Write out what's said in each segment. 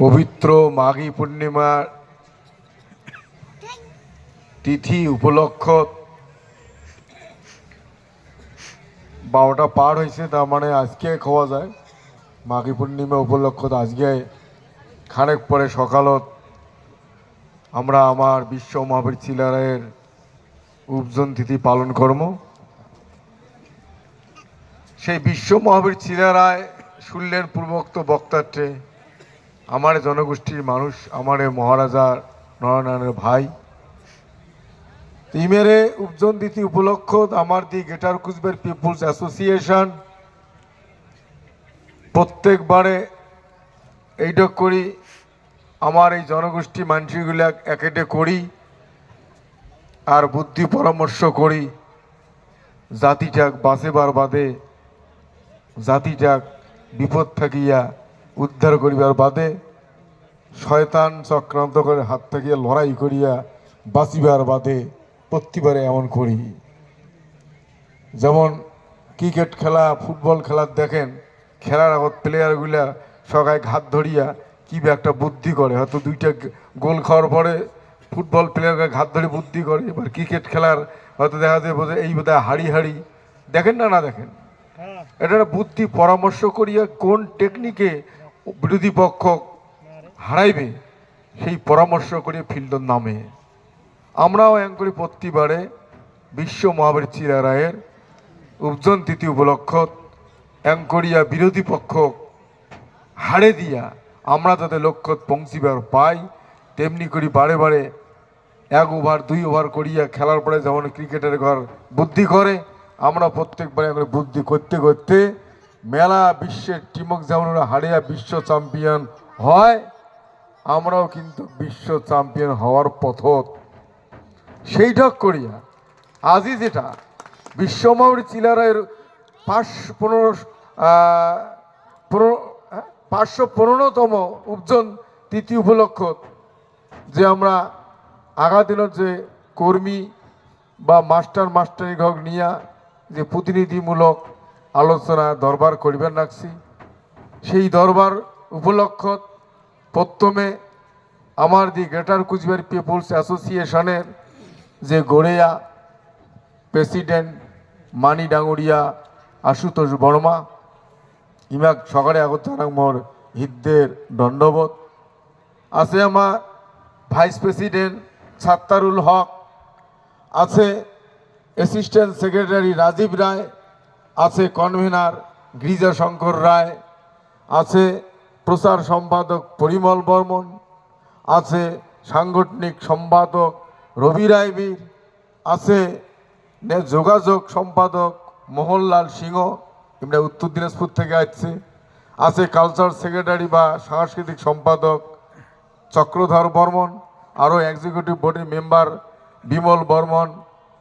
পবিত্র মাঘী পূর্ণিমার তিথি উপলক্ষ 12টা পার হয়েছে, তার মানে আজকে খাওয়া যায়। মাঘী পূর্ণিমা উপলক্ষ আজকে খানেক পরে সকালত আমরা আমার বিশ্ব মহাবীর চিলারায়ের উপজন তিথি পালন করব। সেই বিশ্ব মহাবীর চিলারায় শুনলেন পূর্বোক্ত বক্তাত্রে আমার জনগোষ্ঠীর মানুষ, আমার মহারাজা নরনারায়ণের ভাই ইমেরে উপজন তিথি উপলক্ষ আমার the greater Coochbehar people's association প্রত্যেকবারে এইটা করি। আমার এই জনগোষ্ঠী মানুষগুলা একেটে করি আর বুদ্ধি পরামর্শ করি জাতিটাক বাঁচেবার বাদে, জাতিটাক বিপদ থাকিয়া উদ্ধার করিবার বাদে, শয়তান চক্রান্ত করে হাত থাকিয়া লড়াই করিয়া বাঁচিবার বাদে প্রতিবারে এমন করি। যেমন ক্রিকেট খেলা, ফুটবল খেলা দেখেন, খেলার আগত প্লেয়ারগুলা সবাই ঘাত ধরিয়া কি একটা বুদ্ধি করে, হয়তো 2টা গোল খাওয়ার পরে ফুটবল প্লেয়ারকে ঘাত ধরে বুদ্ধি করে। এবার ক্রিকেট খেলার হয়তো দেখা যায় বোধ এই বোধ হাড়ি হাড়ি দেখেন না দেখেন, এটা বুদ্ধি পরামর্শ করিয়া কোন টেকনিকে বিরোধী পক্ষ হারাইবে সেই পরামর্শ করিয়া ফিল্ডের নামে। আমরাও এম করি প্রতিবারে বিশ্ব মহাবীর চিলারায়ের উপজন তিথি উপলক্ষ এম করিয়া বিরোধী পক্ষ হারে দিয়া আমরা যাতে লক্ষ্য পৌঁছিবার পাই, তেমনি করি বারে বারে 1 ওভার 2 ওভার করিয়া খেলার পরে যেমন ক্রিকেটের ঘর বুদ্ধি করে, আমরা প্রত্যেকবারে বুদ্ধি করতে করতে মেলা বিশ্বের টিমক যেমন হারিয়া বিশ্ব চ্যাম্পিয়ন হয়, আমরাও কিন্তু বিশ্ব চ্যাম্পিয়ন হওয়ার পথত সেইটক করিয়া আজই যেটা বিশ্ব মহাবীর চিলারায়ের 515তম উপজন তিথি উপলক্ষ যে আমরা আগা দিনের যে কর্মী বা মাস্টারি ঘর নিয়া যে প্রতিনিধিমূলক আলোচনা দরবার করিবার রাখছি, সেই দরবার উপলক্ষ প্রথমে আমার দি গ্রেটার কুচবিহার পিপুলস অ্যাসোসিয়েশনের যে গড়েয়া প্রেসিডেন্ট মানি ডাঙরিয়া আশুতোষ বর্মা ইমাক সকালে আগত জানাক মোর হৃদয়ের দণ্ডবোধ আছে। আমার ভাইস প্রেসিডেন্ট সাত্তারুল হক আছে, অ্যাসিস্ট্যান্ট সেক্রেটারি রাজীব রায় আছে, কনভেনার গিরিজা শঙ্কর রায় আছে, প্রচার সম্পাদক পরিমল বর্মন আছে, সাংগঠনিক সম্পাদক রবি রায়বীর আছে, যোগাযোগ সম্পাদক মোহনলাল সিংহ এমনি উত্তর দিনাজপুর থেকে আছে, কালচার সেক্রেটারি বা সাংস্কৃতিক সম্পাদক চক্রধর বর্মন, আরও এক্সিকিউটিভ বডির মেম্বার বিমল বর্মন,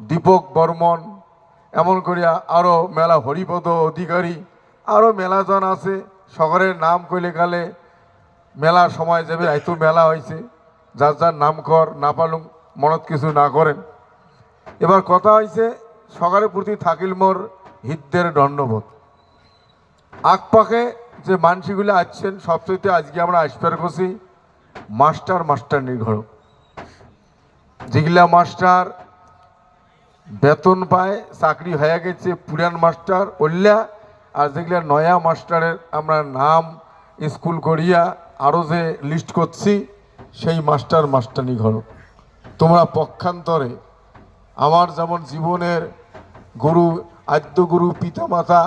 দীপক বর্মন, এমন করিয়া আরও মেলা হরিপদ অধিকারী, আরও মেলাজন আছে। শহরের নাম কইলে কালে মেলা সময় যাবে, এত মেলা হয়েছে, যার যার নাম কর না পালুম মনত কিছু না করেন। এবার কথা হয়েছে সকালের প্রতি থাকিল মোর হৃদয়ের দণ্ডবোধ। আকপাকে যে মানসিগুলো আসছেন সবচেয়ে আজকে আমরা আসপার করছি মাস্টার নির্ঘর, যেগুলা মাস্টার বেতন পায়, চাকরি হয়ে গেছে পুরান মাস্টার ওল্লা, আর যেগুলা নয়া মাস্টারের আমরা নাম স্কুল করিয়া আরও যে লিস্ট করছি সেই মাস্টারনি ঘর। তোমরা পক্ষান্তরে আমার যেমন জীবনের গুরু, আদ্য গুরু পিতামাতা,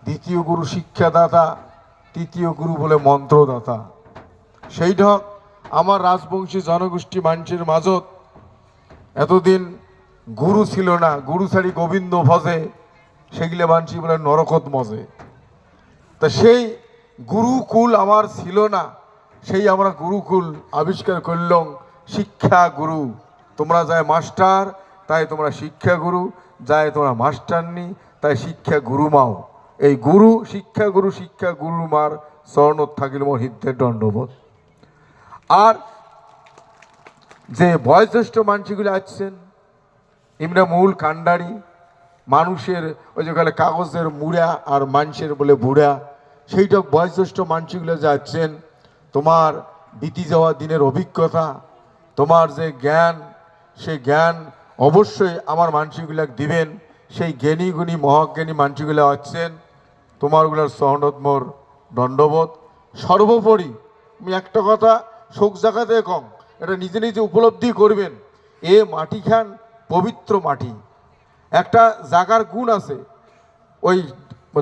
দ্বিতীয় গুরু শিক্ষাদাতা, তৃতীয় গুরু বলে মন্ত্রদাতা, সেই ঢক আমার রাজবংশী জনগোষ্ঠী মানুষের মাঝত এতদিন গুরু ছিল না, গুরু ছাড়ি গোবিন্দ ভজে, সেগুলো মানসি বলে নরকত মজে। তা সেই গুরুকুল আমার ছিল না, সেই আমরা গুরুকুল আবিষ্কার করলাম শিক্ষা গুরু। তোমরা যায় মাস্টার তাই তোমরা শিক্ষা গুরু, যায় তোমরা মাস্টারনি তাই শিক্ষা গুরু মাও। এই গুরু শিক্ষা গুরু মার চরণত থাকিল মোর হৃদয়ের দণ্ডবোধ। আর যে বয়োজ্যেষ্ঠ মানুষগুলো আসছেন এমনি মূল কান্ডারি মানুষের, ওই যে গেলে কাগজের মুড়া আর মানুষের বলে বুড়া, সেইটা বয়োজ্যেষ্ঠ মানুষগুলো যাচ্ছেন তোমার বিতি যাওয়া দিনের অভিজ্ঞতা, তোমার যে জ্ঞান, সেই জ্ঞান অবশ্যই আমার মানসিকগুলাক দিবেন। সেই জ্ঞানী গুণী মহাজ্ঞানী মানসিকগুলা আছেন, তোমারগুলার সহনত মোর দণ্ডবোধ। সর্বোপরি আমি একটা কথা শোক জায়গাতে কম, এটা নিজে নিজে উপলব্ধি করবেন, এ মাটি খান পবিত্র মাটি। একটা জাগার গুণ আছে, ওই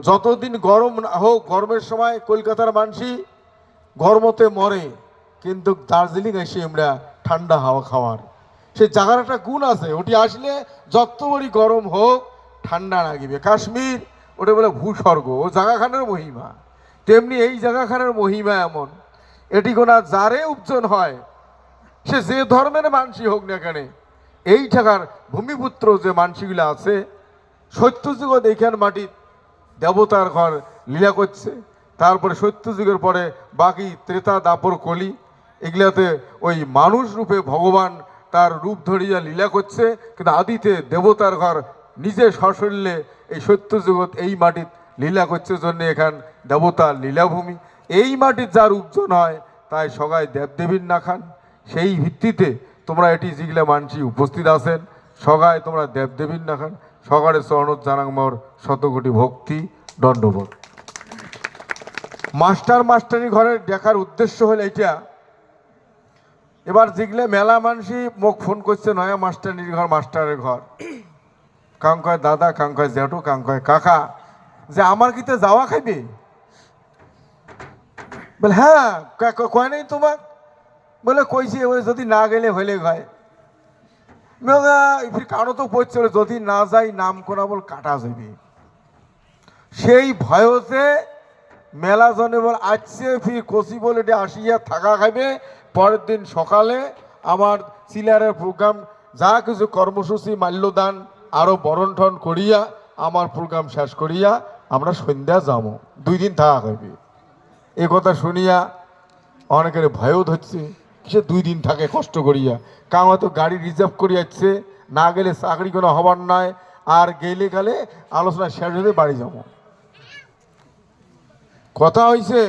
যতদিন গরম না হোক, গরমের সময় কলকাতার মানসি গরমতে মরে, কিন্তু দার্জিলিং এসে আমরা ঠান্ডা হাওয়া খাওয়ার সেই জায়গার একটা গুণ আছে। ওটি আসলে যত বড়ি গরম হোক ঠান্ডা লাগিবে। কাশ্মীর ওটা বলে ভূস্বর্গ, ও জায়গাখানের মহিমা। তেমনি এই জায়গাখানের মহিমা এমন, এটি কোনা যারে উপজন হয়, সে যে ধর্মের মানসি হোক না কেন, এই জায়গার ভূমিপুত্র যে মানসিগুলো আছে, সত্যযুগ এইখান মাটির দেবতার ঘর লীলা করছে। তারপরে সত্যযুগের পরে বাকি ত্রেতা দাপর কলি, এগুলাতে ওই মানুষ রূপে ভগবান তার রূপ ধরিয়া লীলা করছে। কিন্তু আদিতে দেবতার ঘর নিজে সশরীরে এই সত্যযুগত এই মাটির লীলা করছে জন্য এখান দেবতার লীলাভূমি। এই মাটির যার উপজন হয় তাই সবাই দেবদেবীর না খান। সেই ভিত্তিতে তোমরা এটি যেগুলা মানসি উপস্থিত আছেন, সবাই তোমরা দেবদেবীর না খান। সকালে চরণত জানাং মোর শতকোটি ভক্তি, দণ্ডবোধ। মাস্টারি ঘরের দেখার উদ্দেশ্য হলো এইটা। এবার যেগুলো মেলা মানসি মোক ফোন করছে নয়া মাস্টারির ঘর, মাস্টারের ঘর, কাং কয় দাদা, কাং কয় জেঠু, কাং কয় কাকা, যে আমার কিতে যাওয়া খাইবে? বলে হ্যাঁ, কয় নেই তোমার? বলে কইছি, এবার যদি না গেলে হইলে হয়। কারো তো পড়ছে, যদি না যাই নাম করা বল কাটা যাবে। সেই ভয়তে মেলা জনে বল আসছে, ফির কষি বলে আসিয়া থাকা খাইবে। পরের দিন সকালে আমার সিলারের প্রোগ্রাম যা কিছু কর্মসূচি, মাল্যদান আরও বরণ ঠন করিয়া আমার প্রোগ্রাম শেষ করিয়া আমরা সন্ধ্যা যাবো, 2 দিন থাকা খাইবে। এ কথা শুনিয়া অনেকের ভয়ও ধরছে, সে 2 দিন থাকে কষ্ট করিয়া, কারণ হয়তো গাড়ি রিজার্ভ করে যাচ্ছে, না গেলে চাকরি কোনো হবার নয়, আর গেলে গেলে আলোচনা শেষ হতে বাড়ি যাব। কথা হয়েছে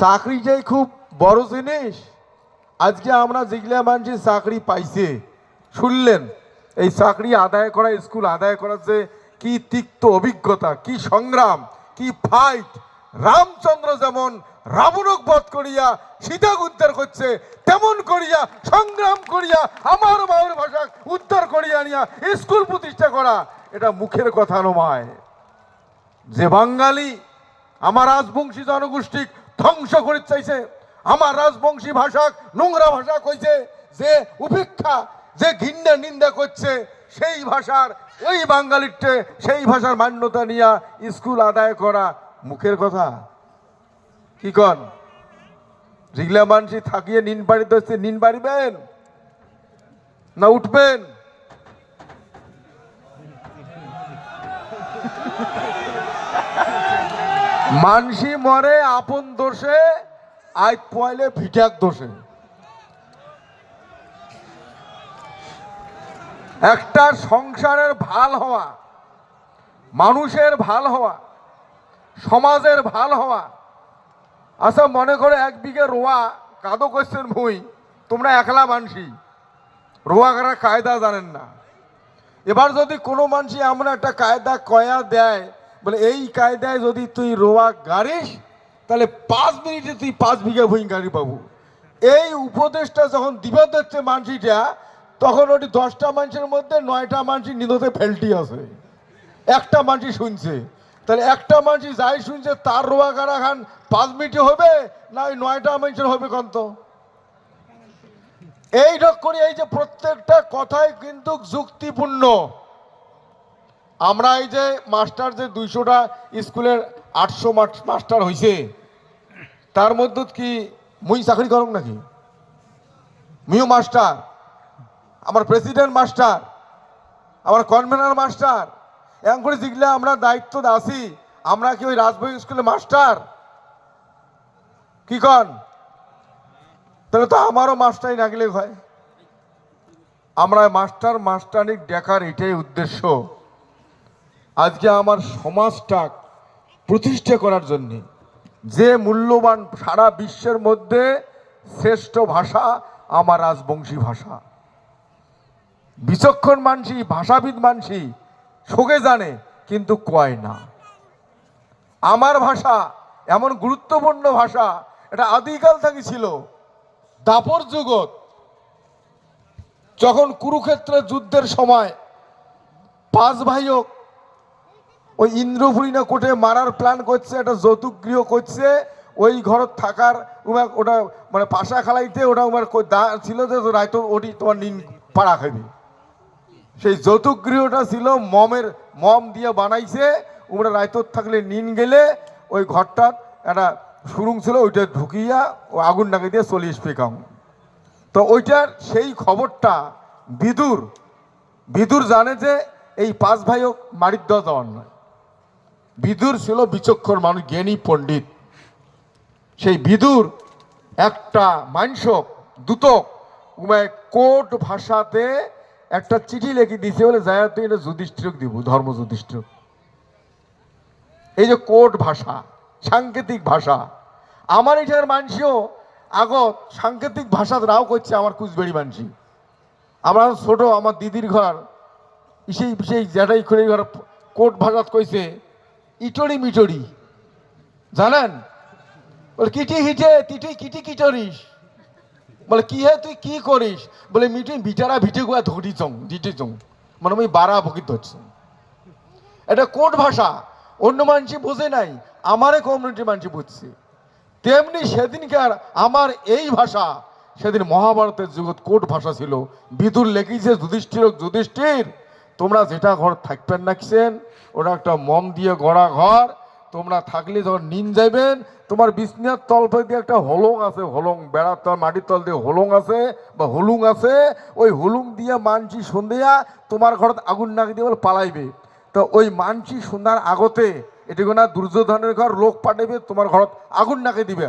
চাকরিটাই খুব বড় জিনিস। আজকে আমরা যেগুলা মানছি চাকরি পাইছে, শুনলেন এই চাকরি আদায় করা, স্কুল আদায় করার যে কি তিক্ত অভিজ্ঞতা, কি সংগ্রাম, কি ফাইট। রামচন্দ্র যেমন রাবণক বধ করিয়া সীতাকে উদ্ধার করছে, তেমন করিয়া সংগ্রাম করিয়া আমার মায়ের ভাষা উদ্ধার করিয়া নিয়া স্কুল প্রতিষ্ঠা করা, এটা মুখের কথা নয়। যে বাঙালি আমার রাজবংশী জনগোষ্ঠী ধ্বংস করে চাইছে, আমার রাজবংশী ভাষা নোংরা ভাষা কইছে, যে উপেক্ষা, যে ঘৃণা নিন্দা করছে, সেই ভাষার ওই বাঙালিতে সেই ভাষার মান্যতা নিয়ে স্কুল আদায় করা মুখের কথা। কি কন? যেগুলা মানসি থাকিয়ে নিন বাড়িতে হচ্ছে, নিন বাড়িবেন না উঠবেন? মানসি মরে আপন দোষে, আজ পয়লে ভিটাক দোষে। একটা সংসারের ভাল হওয়া, মানুষের ভাল হওয়া, সমাজের ভাল হওয়া। আচ্ছা মনে করে 1 বিঘে রোয়া কাদো করছেন ভুই, তোমরা একলা মানসি, রোয়া করার কায়দা জানেন না। এবার যদি কোনো মানসি আমরা একটা কায়দা কয়া দেয়, বলে এই কায়দায় যদি তুই রোয়া গাড়িস তাহলে 5 মিনিটে তুই 5 বিঘা ভুই গাড়ি পাবো। এই উপদেশটা যখন দিবে দিচ্ছে মানসিটা, তখন ওটি 10টা মানুষের মধ্যে 9টা মানুষ নিদতে ফেলটি আছে, একটা মানুষ শুনছে। তাহলে একটা মানুষ যাই শুনছে তার রোয়া গাড়া খান 5 মিনিটে হবে না ওই 9টা মানুষের হবে কন্ত? এই ঢক করি, এই যে প্রত্যেকটা কথাই কিন্তু যুক্তিপূর্ণ। আমরা এই যে মাস্টার, যে 200টা স্কুলের 800 মাস্টার হয়েছে, তার মধ্যে কি মুই চাকরি করব নাকি? মুইও মাস্টার, আমার প্রেসিডেন্ট মাস্টার, আমার কনভেনার মাস্টার, এমন করে যেগুলা আমরা দায়িত্ব আছি, আমরা কি ওই রাজবাড়ি স্কুলে মাস্টার? কি কন? তাহলে তো আমারও মাস্টারই না গেলে হয়। আমরা মাস্টারনি দেখার এটাই উদ্দেশ্য। আজকে আমার সমাজটা প্রতিষ্ঠা করার জন্যে, যে মূল্যবান সারা বিশ্বের মধ্যে শ্রেষ্ঠ ভাষা আমার রাজবংশী ভাষা। বিচক্ষণ মানসি, ভাষাবিদ মানসি শোকে জানে কিন্তু কয় না। আমার ভাষা এমন গুরুত্বপূর্ণ ভাষা, এটা আদিকাল থেকে ছিল। দাপর যুগত যখন কুরুক্ষেত্রের যুদ্ধের সময় 5 ভাইও ওই ইন্দ্রপুরী না কোটে মারার প্ল্যান করছে, একটা যৌতুক গৃহ করছে, ওই ঘরত থাকার ওটা মানে পাশা খালাইতে ওটা ছিল যে রায়তো ওটি তোমার নিন পাড়া খাবি। সেই যৌতুক গৃহটা ছিল মম দিয়ে বানাইছে। ওরা রায়তর থাকলে নিন গেলে ওই ঘরটার একটা সুরুং ছিল, ওইটা ঢুকিয়া ও আগুন ডাকে দিয়ে 40 পেকাম। তো ওইটার সেই খবরটা বিদুর জানে যে এই 5 ভাইও মারির দেওয়া যাওয়ার নয়। বিদুর ছিল বিচক্ষণ মানুষ, জ্ঞানী পণ্ডিত। সেই বিদুর একটা মানসক দূতক কোট ভাষাতে একটা চিঠি লিখে দিছে, বলে যায় তুই এটা যুধিষ্ঠিরক দিব, ধর্ম যুধিষ্ঠির। এই যে কোট ভাষা, সাংকেতিক ভাষা, আমার এটার মানসিও আগত সাংকেতিক ভাষা রাও করছে। আমার কুচবেড়ি মানসি, আমার ছোট আমার দিদির ঘর সেই জ্যাঠাই খুঁড়ি ঘর কোট ভাষাত কইছে ইটরি মিটরি, জানেন? বলে কিটি হিটে তিটি কিটি কিটরিস। বলে কি হে তুই কি করিস? বলে মিটি ভিটারা ভিটে গুয়া ধরি চং দিটি চং, মানে আমি বারা ভকিত হচ্ছে। এটা কোট ভাষা, অন্য মানুষ বোঝে নাই, আমারে কমিউনিটি মানুষ বুঝছে। তেমনি সেদিনকার আমার এই ভাষা, সেদিন মহাভারতের যুগত কোট ভাষা ছিল। বিদুর লেখিছে যুধিষ্ঠির তোমরা যেটা ঘর থাকবেন নাকছেন, ওটা একটা মম দিয়ে গড়া ঘর। তোমরা থাকলে যখন নিন যাইবেন, তোমার বিছনার তল দিয়ে একটা হলং আছে, হলং বেড়ার তল মাটির তল দিয়ে হলং আছে বা হলুং আছে, ওই হলুং দিয়ে মানসি সন্ধ্যা তোমার ঘরত আগুন নাকি দিয়ে বলে পালাইবে। তো ওই মানসি সন্ধ্যার আগতে এটুকু না দুর্যোধনের ঘর লোক পাঠাইবে, তোমার ঘরত আগুন নাকে দিবে।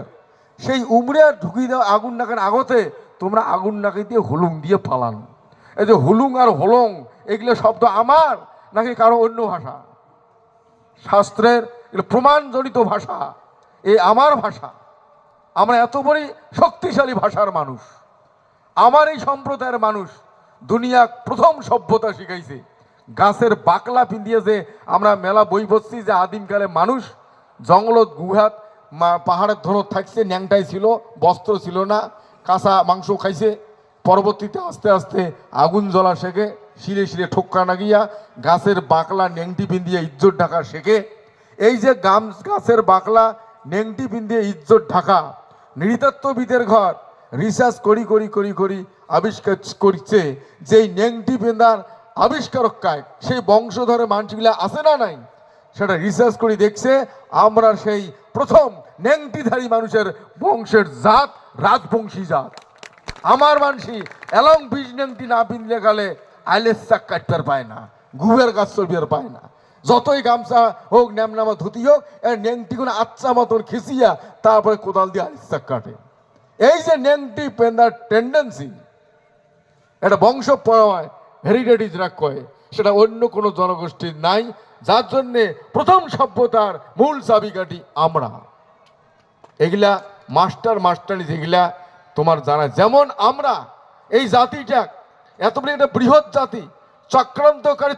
সেই উমরে ঢুকিয়ে দেওয়া আগুন নাকের আগতে তোমরা আগুন নাকে দিয়ে হলুং দিয়ে পালান। এই যে হলুং আর হলং এগুলো শব্দ আমার নাকি কারো অন্য ভাষা? শাস্ত্রের প্রমাণজনিত ভাষা, এই আমার ভাষা। আমরা এত বড় শক্তিশালী ভাষার মানুষ। আমার এই সম্প্রদায়ের মানুষ দুনিয়া প্রথম সভ্যতা শিখাইছে। গাছের বাকলা পিন্দিয়ে যে আমরা মেলা বই পড়ছি যে আদিমকালে মানুষ জঙ্গলত গুহাত পাহাড়ের ধরত থাকছে, ন্যাংটাই ছিল, বস্ত্র ছিল না, কাঁচা মাংস খাইছে। পরবর্তীতে আস্তে আস্তে আগুন জ্বলা শেখে, শিরে শিরে ঠোক্কা নাগিয়া গাছের বাকলা নেংটি পিন্দিয়ে ইজ্জত ঢাকা শেখে। এই যে গাছের বাকলা নেংটি পিন্দিয়ে ইজ্জত ঢাকা, নৃতত্ত্ববিদের ঘর রিসার্চ করি আবিষ্কার করছে যে এই নেংটি পেন্দার আবিষ্কারক কায়, সেই বংশধরে মানুষগুলা আছে না নাই, সেটা রিসার্চ করে দেখছে আমরা সেই প্রথম নেংটিধারী মানুষের বংশের জাত রাজবংশী জাত। আমার মানসি এলং বীজ নেংটি না পিনলে গেলে আইলেস চাক কাটতে পায় না, গুবের গাছ চলবিয়ার পায় না। যতই গামছা হোক, ন্যামনামা ধুতি হোক, এর নেংটি কোনো আচ্ছা মতন খিচিয়া তারপরে কোদাল দিয়ে আইলেস চাক কাটে। এই যে নেংটি পেন্দার টেন্ডেন্সি, এটা বংশ পরমায় হেরিটেজ রাখ কয়, সেটা অন্য কোনো জনগোষ্ঠীর নাই। যার জন্যে প্রথম সভ্যতার মূল চাবিকাঠি আমরা। এগুলা মাস্টারি যেগুলা তোমার জানা, যেমন আমরা এই জাতিটা এত বড় একটা বৃহৎ জাতি,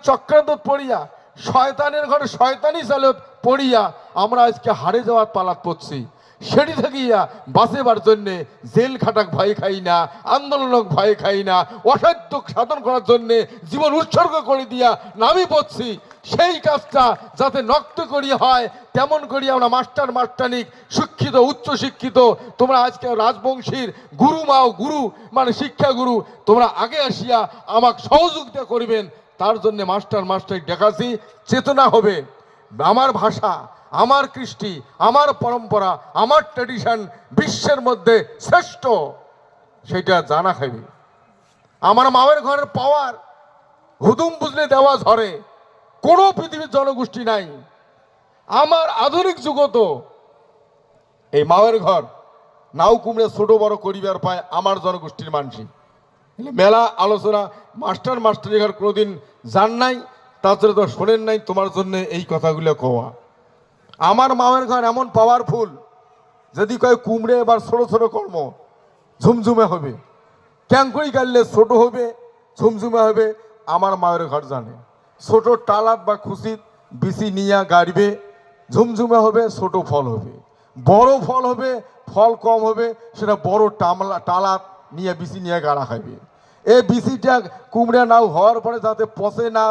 চক্রান্ত পড়িয়া শয়তানের ঘরে শয়তানি চালত পড়িয়া আমরা আজকে হারে যাওয়ার পালাত পড়ছি। সেটি থাকিয়া বাঁচেবার জন্যে জেল খাটাক ভয় খাই না, আন্দোলনক ভয় খাই না, অসাধ্য সাধন করার জন্যে জীবন উৎসর্গ করে দিয়া নামি পড়ছি। সেই কাজটা যাতে নক্ত করি হয় তেমন করি আমরা মাস্টারনিক শিক্ষিত উচ্চ শিক্ষিত তোমরা আজকে রাজবংশীর গুরু মানে শিক্ষা গুরু, তোমরা আগে আসিয়া আমাকে সহযোগিতা করিবেন। তার জন্য মাস্টার দেখাছি, চেতনা হবে। আমার ভাষা, আমার কৃষ্টি, আমার পরম্পরা, আমার ট্র্যাডিশন বিশ্বের মধ্যে শ্রেষ্ঠ, সেটা জানা খাইবে। আমার মায়ের ঘরের পাওয়ার হুদুম বুঝলে দেওয়া ঝরে, কোনো পৃথিবীর জনগোষ্ঠী নাই। আমার আধুনিক যুগত এই মায়ের ঘর নাও কুমড়ে ছোট বড় করিবার পায় আমার জনগোষ্ঠীর মানুষই। মেলা আলোচনা মাস্টারি ঘর কোনোদিন জান নাই, তাছাড়া তো শোনেন নাই, তোমার জন্য এই কথাগুলো কোয়া। আমার মায়ের ঘর এমন পাওয়ারফুল, যদি কয় কুমড়ে এবার ছোট ছোট কর্ম ঝুমঝুমে হবে, ক্যাঙ্কড়ি গাড়লে ছোট হবে ঝুমঝুমে হবে, আমার মায়ের ঘর জানে। ছোট টালাত বা খুশিত বিচি নিয়া গাড়বে, ঝুমঝুমে হবে, ছোট ফল হবে। বড় ফল হবে, ফল কম হবে, সেটা বড় টালাত নিয়ে বিচি নিয়ে গাড়া খাইবে। এই বিচিটা কুমড়া নাও হওয়ার পরে যাতে পচে না,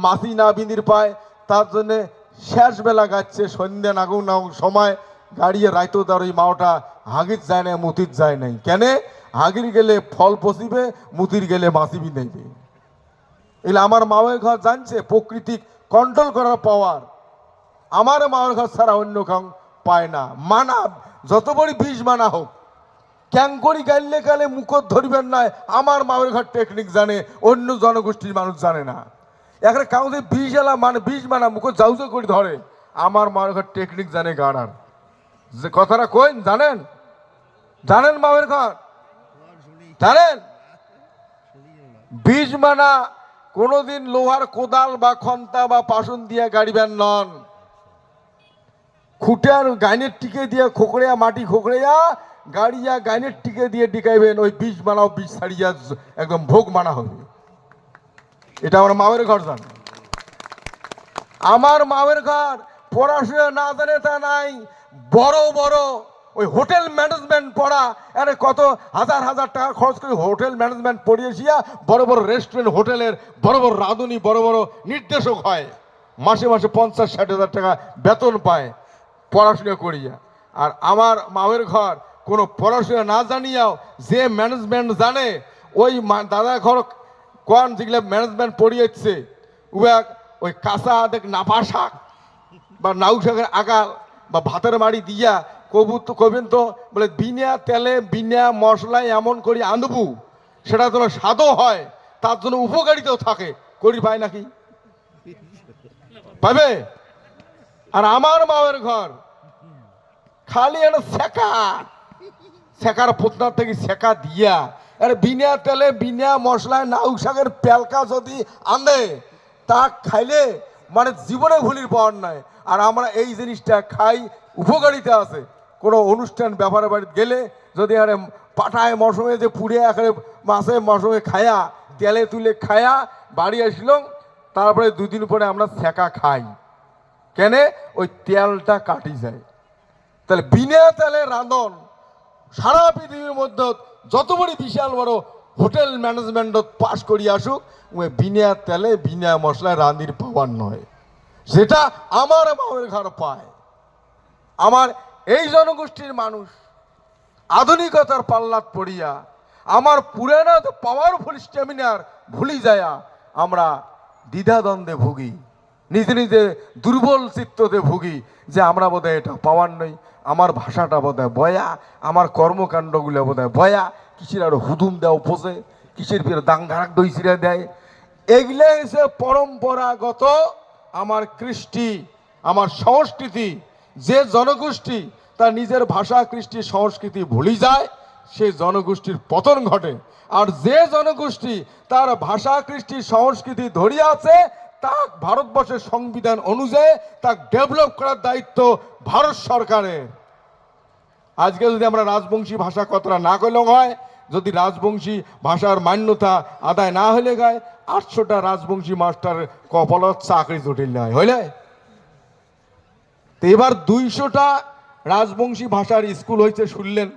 মাছি না বিঁধির পায়, তার জন্যে শেষ বেলা গাচ্ছে সন্ধ্যা নাগু নাও সময় গাড়িয়ে রাইতো তার ওই মাওটা হাগির যায় না, মুতির যায় নাই। কেন? হাগির গেলে ফল পচিবে, মুতির গেলে মাছি বিঁধাইবে। এলে আমার মায়ের ঘর জানছে প্রকৃতি কন্ট্রোল করার পাওয়ার আমার মায়ের ঘর ছাড়া অন্য কাউ পায় না। মানা যত বড় বিষ মানা হোক, ক্যাঙ্করি গাইলে গালে মুখত ধরিবেন না, আমার মায়ের ঘর টেকনিক জানে, অন্য জনগোষ্ঠীর মানুষ জানে না। এখানে কাউকে বিষ এলা মানে বিষ মানা মুখত যাউজো করে ধরে, আমার মায়ের ঘর টেকনিক জানে গাড়ার। যে কথাটা কইন জানেন, জানেন মায়ের ঘর জানেন? বিষ মানা কোনোদিন লোহার কোদাল বা খন্তা বা পাশন দিয়ে গাড়িবেন নন। খুঁটার গাইনের টিকে দিয়ে খোকড়িয়া মাটি খোকড়িয়া গাড়িয়া গাইনের টিকে দিয়ে ডিকাইবেন, ওই বিষ মানাও বিষ ছাড়িয়া একদম ভোগ মানা হবে। এটা আমার মায়ের ঘর জানে। আমার মায়ের ঘর পড়াশোনা না জানে তা নাই, বড় বড় ওই হোটেল ম্যানেজমেন্ট পড়া, আরে কত হাজার হাজার টাকা খরচ করে হোটেল ম্যানেজমেন্ট পড়িয়েছিয়া বড় বড় রেস্টুরেন্ট হোটেলের বড় বড় রাঁধুনি বড় বড় নির্দেশক হয়, মাসে মাসে 50-60 হাজার টাকা বেতন পায় পড়াশোনা করিয়া। আর আমার মায়ের ঘর কোনো পড়াশোনা না জানিয়াও যে ম্যানেজমেন্ট জানে, ওই দাদা ঘর কোন যেগুলো ম্যানেজমেন্ট পড়িয়েছে ওই কাঁচা দেখ নাপা শাক বা নাউ শাকের আগাল বা ভাতের মাড়ি দিয়া কবেন তো বলে বিনা তেলে বিনা মশলায় এমন করি আনবু সেটা যেন স্বাদও হয়, তার জন্য উপকারিতাও থাকে, করি পায় নাকি পাবে? আর আমার মায়ের ঘর খালি এনে শেখা শেখার পুতনার থেকে শেখা দিয়া, আরে বিনা তেলে বিনা মশলায় নাউ শাকের পেলকা যদি আনে তা খাইলে মানে জীবনে ভুলির পাওয়ার নাই। আর আমরা এই জিনিসটা খাই, উপকারিতা আছে। কোনো অনুষ্ঠান ব্যাপারে বাড়িতে গেলে যদি আরে পাঠায় মৌসুমে যে পুড়ে এখানে মাসে মৌসুমে খায়া তেলে তুলে খায়া বাড়ি আসল, তারপরে 2 দিন পরে আমরা শেখা খাই। কেন? ওই তেলটা কাটি যায়। তাহলে বিনা তেলে রাঁধন সারা পৃথিবীর মধ্যে যত বড় বিশাল বড় হোটেল ম্যানেজমেন্টত পাশ করি আসুক, ওই বিনা তেলে বিনা মশলায় রাঁধির পাওয়ার নয়, সেটা আমার মায়ের ঘর পায়। আমার এই জনগোষ্ঠীর মানুষ আধুনিকতার পাল্লাত পড়িয়া আমার পুরানো পাওয়ারফুল স্ট্যামিনার ভুলি যায়া আমরা দ্বিধাদ্বন্দ্বে ভুগি, নিজে নিজে দুর্বল চিত্ততে ভুগি যে আমরা বোধহয় এটা পাওয়ার নই, আমার ভাষাটা বোধহয় বয়া, আমার কর্মকাণ্ডগুলো বোধহয় বয়া, কিসের আরো হুদুম দেওয়া পোষে, কিসের ফিরে দাঙ্গারাক দইছিরা দেয়। এগুলো হচ্ছে পরম্পরাগত আমার কৃষ্টি, আমার সংস্কৃতি। যে জনগোষ্ঠী তার নিজের ভাষা কৃষ্টি সংস্কৃতি ভুলি যায়, সে জনগোষ্ঠীর পতন ঘটে। আর যে জনগোষ্ঠী তার ভাষা কৃষ্টি সংস্কৃতি ধরিয়া আছে, তা ভারতবর্ষের সংবিধান অনুযায়ী তা ডেভেলপ করার দায়িত্ব ভারত সরকারের। আজকে যদি আমরা রাজবংশী ভাষা কতটা না করলেও হয়, যদি রাজবংশী ভাষার মান্যতা আদায় না হলে গায় 800টা রাজবংশী মাস্টার কপালত চাকরি জটিল নয় হইলে, তো এবার 200টা রাজবংশী ভাষার স্কুল হয়েছে শুনলেন।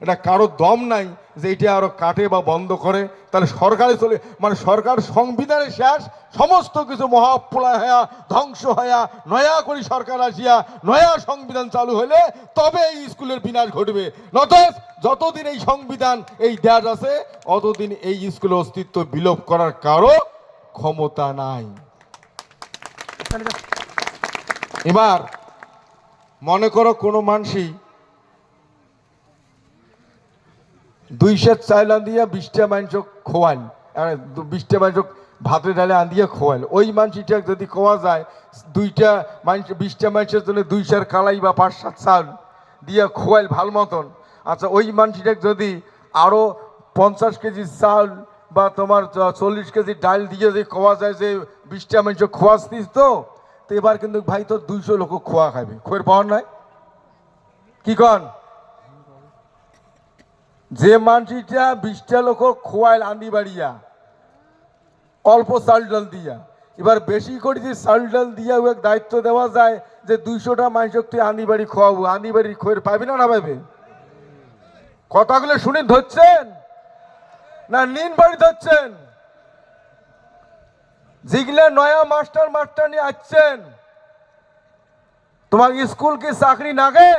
এটা কারো দম নাই যে এটা আরো কাটে বা বন্ধ করে, তাহলে সরকারে চলে মানে সরকার সংবিধানে শেষ, সমস্ত কিছু মহাপ্রলয় হয়া ধ্বংস হয়া নয়া করে সরকার আসিয়া নয়া সংবিধান চালু হলে তবে এই স্কুলের বিনাশ ঘটবে। নতস যতদিন এই সংবিধান এই দেশ আছে অতদিন এই স্কুলের অস্তিত্ব বিলোপ করার কারো ক্ষমতা নাই। এবার মনে করো কোনো মানুষই 2 সের চাইল আন্দিয়া 20টা মানুষ খোয়াইল, 20টা মানুষ ভাতে ডালে আন্দিয়া খোয়াইল, ওই মানুষটা যদি খোয়া যায় 2টা মানুষ 20টা মানুষের জন্য 2 সের কালাই বা 5-7 চাল দিয়া খোয়াইল ভাল মতন। আচ্ছা ওই মানুষটা যদি আরো 50 কেজি চাল বা তোমার 40 কেজি ডাল দিয়ে যদি খোয়া যায় যে 20টা মানুষ খোয়াচ্ছিস, তো এবার কিন্তু ভাই তো 200 লোক খোয়া খাবে, খোয়ের পাওয়ার নাই। কি কন? যে মানুষটা 20টা লোক খোয়াইল আন্দি বাড়িয়া অল্প চাল ডাল দিয়া, এবার বেশি করে যে চাল ডাল দিয়া দায়িত্ব দেওয়া যায় যে 200টা মানুষকে তুই আন্দি বাড়ি খোয়াবো, আন্দি বাড়ির খোয়ের পাবি না, না পাবে? কথাগুলো শুনে ধরছেন না নিন বাড়ি ধরছেন? যেগুলা নয়া মাস্টার মাস্টার নিয়ে আসছেন, তোমার স্কুল কি চাকরি নাগে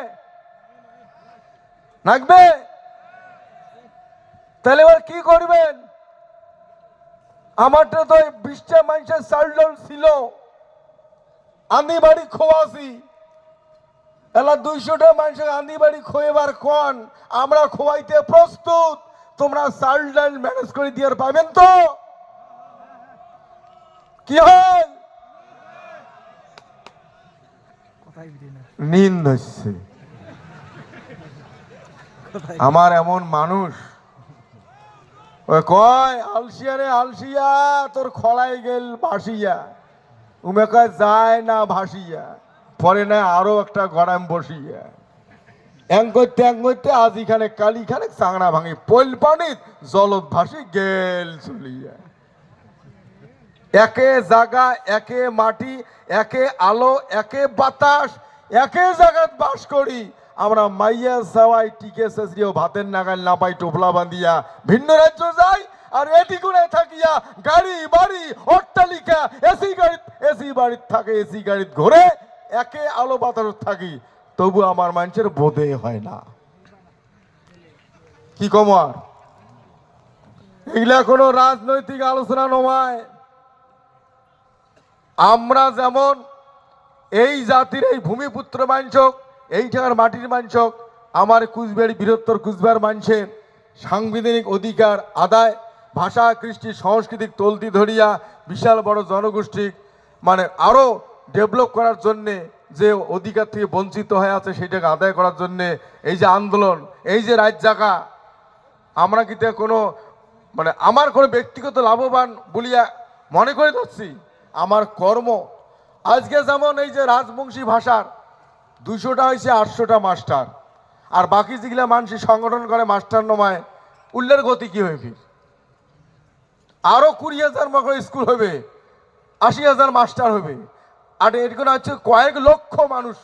নাগবে? তাহলে এবার কি করবেন? আমারটা তো 20টা মানুষের চাল ডাল ছিল, আন্দি বাড়ি খোয়াছি, এলা 200টা মানুষের আন্দি বাড়ি খোয়াবার কোন আমরা খোয়াইতে প্রস্তুত, তোমরা চাল ডাল ম্যানেজ করে দিয়ে পাবেন তো? কি হয়? নিন্দ হচ্ছে। আমার এমন মানুষ ওই কয় আলসিয়া রে আলসিয়া, তোর খলাই গেল ভাসিয়া, উমে কয় যায় না ভাসিয়া, পরে না আরো একটা গড়াম বসিয়া, এং করতে আজ এখানে কালি খানে চাংড়া ভাঙি পৈল পানিত জলত ভাসি গেল চলিয়া। একে জায়গা, একে মাটি, একে আলো, একে বাতাস, একে জায়গাত বাস করি আমরা। মাইয়া সবাই টিকে শেষরিও ভাতের নাগাল না পাই টোপলা বাঁধিয়া ভিন্ন রাজ্য যাই, আর এটি করে থাকিয়া গাড়ি বাড়ি অট্টালিকা এসি বাড়িতে থাকে, এসি গাড়িতে ঘুরে একে আলো বাতাস থাকি, তবু আমার মানুষের বোধে হয় না। কি কমার? এগুলা কোনো রাজনৈতিক আলোচনা নয়। আমরা যেমন এই জাতির এই ভূমিপুত্র মানসক, এই জায়গার মাটির মানসক, আমার কুচবিহার বৃহত্তর কুচবিহার মানুষের সাংবিধানিক অধিকার আদায়, ভাষা কৃষ্টি সাংস্কৃতিক তলতি ধরিয়া বিশাল বড় জনগোষ্ঠী মানে আরো ডেভেলপ করার জন্যে যে অধিকার থেকে বঞ্চিত হয়ে আছে সেটাকে আদায় করার জন্যে এই যে আন্দোলন, এই যে রাত জাগা, আমরা কিন্তু কোনো মানে আমার কোনো ব্যক্তিগত লাভবান বলিয়া মনে করে ধরছি, আমার কর্ম। আজকে যেমন এই যে রাজবংশী ভাষার 200টা হয়েছে 800টা মাস্টার, আর বাকি যেগুলা মানুষ সংগঠন করে মাস্টার নমায়, উল্লের গতি কি হইবে? আরো 20,000 মতো স্কুল হবে, 80,000 মাস্টার হবে, আর এরকম হচ্ছে কয়েক লক্ষ মানুষ,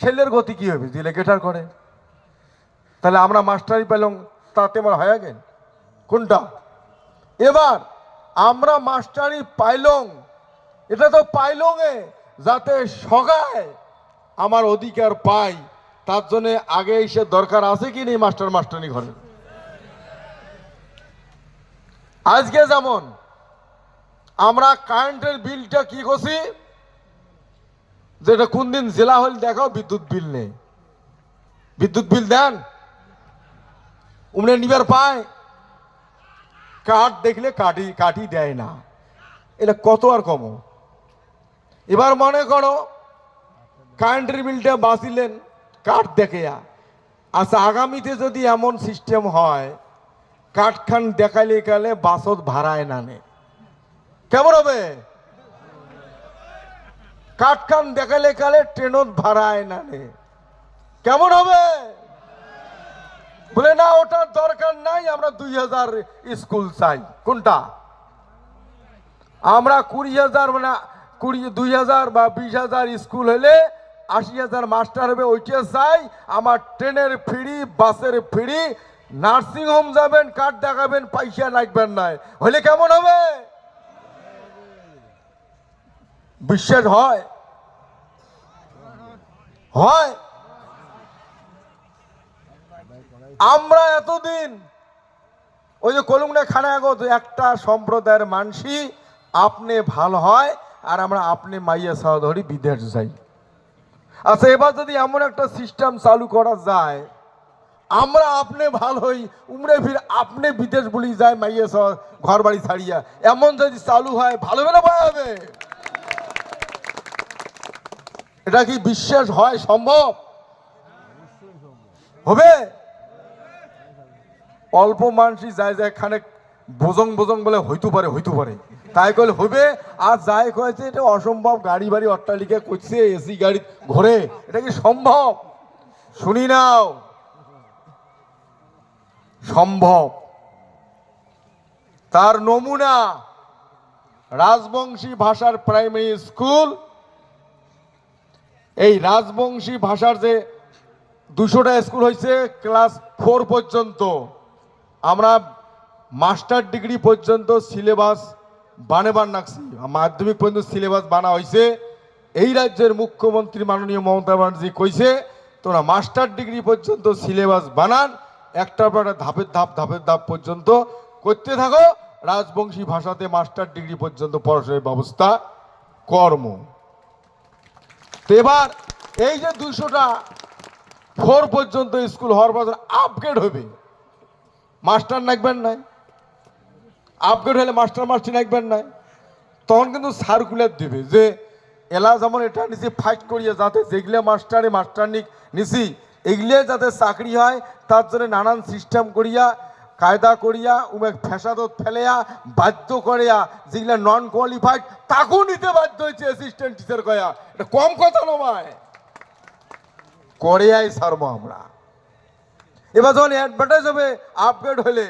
ছেলের গতি কি হবে? দিলে গেটার করে, তাহলে আমরা মাস্টারই পেলাম, তাতে আমার হয়ে গেল কোনটা? এবার আমরা মাস্টারি পাইলং, এটা তো পাইলং এ যাতে সগায় আমার অধিকার পাই, তার জন্য আগে এসে দরকার আছে কি নেই মাস্টার মাস্টারি ঘরে? আজকে যেমন আমরা কারেন্টের বিলটা কি করছি, যেটা কোন দিন জেলা হল দেখাও বিদ্যুৎ বিল নেই, বিদ্যুৎ বিল দেন উমনে নিবার পায়, কাঠ দেখলে কাঠি দেয় না, এটা কত আর কম? এবার মনে করো কারেন্টের বিলটা বাঁচিলেন কাঠ দেখে, আচ্ছা আগামীতে যদি এমন সিস্টেম হয় কাঠখান দেখাইলে গেলে বাসত ভাড়ায় না নে, কেমন হবে? কাঠখান দেখাইলে গেলে ট্রেনত ভাড়ায় না নে, কেমন হবে? বলে না ওটার দরকার নাই, আমরা 2000 স্কুল চাই। কোনটা? আমরা 20,000 মানে 20,000 বা 20,000 স্কুল হলে 80,000 মাস্টার হবে, ওইটা চাই। আমার ট্রেনের ফ্রি, বাসের ফ্রি, নার্সিং হোম যাবেন কার্ড দেখাবেন পয়সা লাগবেন নাই, হলে কেমন হবে? বিশ্বাস হয়? হয়? আমরা এতদিন ওই যে কলুমনা খানাগত একটা সম্প্রদায়ের মানসি আপনি ভালো হয়, আর আমরা আপনি মাইয়া সাধরি বিদেশ যাই। আচ্ছা এবার যদি এমন একটা সিস্টেম চালু করা যায়, আমরা আপনি ভালো হই, উমরে ফির আপনি বিদেশ বলি যায় মাইয়া ঘর বাড়ি ছাড়িয়া, এমন যদি চালু হয় ভালো হবে না ভয় হবে? এটা কি বিশ্বাস হয়? সম্ভব হবে? অল্প মানুষই যায় যায় খানে বোজং বোজং বলে হইতে পারে তাই কলে হবে, আর যাই কয়েছে এটা অসম্ভব, গাড়ি বাড়ি অট্টালিকা করছে, এসি গাড়ি ঘোরে, এটা কি সম্ভব? শুনি নাও, সম্ভব। তার নমুনা রাজবংশী ভাষার প্রাইমারি স্কুল। এই রাজবংশী ভাষার যে 200টা স্কুল হয়েছে ক্লাস 4 পর্যন্ত, আমরা মাস্টার ডিগ্রি পর্যন্ত সিলেবাস বানাবার নাকছি, মাধ্যমিক পর্যন্ত সিলেবাস বানা হয়েছে। এই রাজ্যের মুখ্যমন্ত্রী মাননীয় মমতা ব্যানার্জি কইছে তোরা মাস্টার ডিগ্রি পর্যন্ত সিলেবাস বানান, একটার পর একটা ধাপের ধাপ পর্যন্ত করতে থাকো, রাজবংশী ভাষাতে মাস্টার ডিগ্রি পর্যন্ত পড়াশোনার ব্যবস্থা কর্ম। তো এবার এই যে 200টা 4 পর্যন্ত স্কুল হওয়ার পর আপগ্রেড হবে, মাস্টার নাকবেন নাই, আপগ্রেড হলে মাস্টার নাকবেন নাই, তখন কিন্তু সার্কুলার দিবে যে এলা যেমন এটা নিচে ফাইট করিয়া যাতে যেগুলো মাস্টার নিছি এগুলো যাতে চাকরি হয়, তার জন্য নানান সিস্টেম করিয়া কায়দা করিয়া ফ্যাসাদত ফেলেয়া বাধ্য করিয়া যেগুলো নন কোয়ালিফাইড তাকেও নিতে বাধ্য হয়েছে অ্যাসিস্ট্যান্ট টিচার কয়া। এটা কম কথা নয়, করিয়াই সারব আমরা। এবার যখন অ্যাডভার্টাইজ হবে আপগ্রেড হলে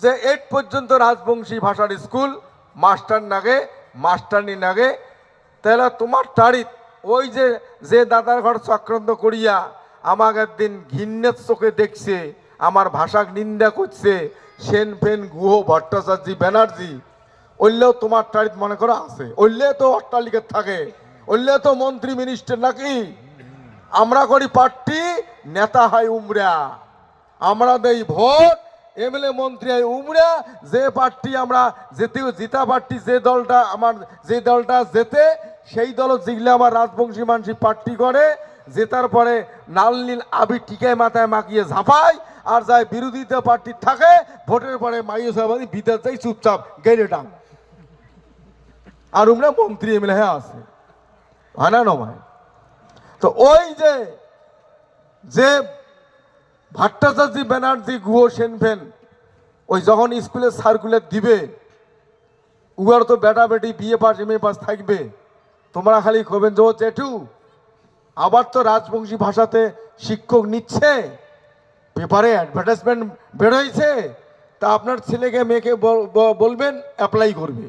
যে 8 পর্যন্ত রাজবংশী ভাষার স্কুল, মাস্টার নাগে মাস্টারনি নাগে, তাহলে তোমার তারিখ ওই যে দাদার ঘর চক্রান্ত করিয়া আমাকে একদিন ঘিন্নের চোখে দেখছে, আমার ভাষাকে নিন্দা করছে, সেন ফেন গুহ ভট্টাচার্য ব্যানার্জি, ওইলেও তোমার তারিখ মনে করো আছে, ওইলে তো অট্টালিকার থাকে, ওইলে তো মন্ত্রী মিনিস্টার নাকি। আমরা করি পার্টি, নেতা হয় উমরা, আমরা দেই ভোট, এমএলএ মন্ত্রী হয় উমরা। যে পার্টি আমরা জিতা পার্টি, যে দলটা জেতে সেই দল যেগুলো আমার রাজবংশী মানসি পার্টি করে, জেতার পরে নাল নীল আবি টিকায় মাথায় মাখিয়ে ঝাঁপায়, আর যায় বিরোধিতা পার্টি থাকে, ভোটের পরে মাইও সাহেবাদি বিদার যাই চুপচাপ গেড়ে ডাক, আর উমরা মন্ত্রী এমএলএ হয়ে আছে, হয় না নয়? তো ওই যে ভট্টাচার্য ব্যানার্জি গুহ সেনফেন ওই যখন স্কুলে সার্কুলার দিবে, উয়ার তো বেটা বেটি বিয়ে পাস এমএ পাস থাকবে, তোমরা খালি কবেন যে ও জেঠু আবার তো রাজবংশী ভাষাতে শিক্ষক নিচ্ছে, পেপারে অ্যাডভার্টাইজমেন্ট বেরোইছে, তা আপনার ছেলেকে মেয়েকে বলবেন অ্যাপ্লাই করবে।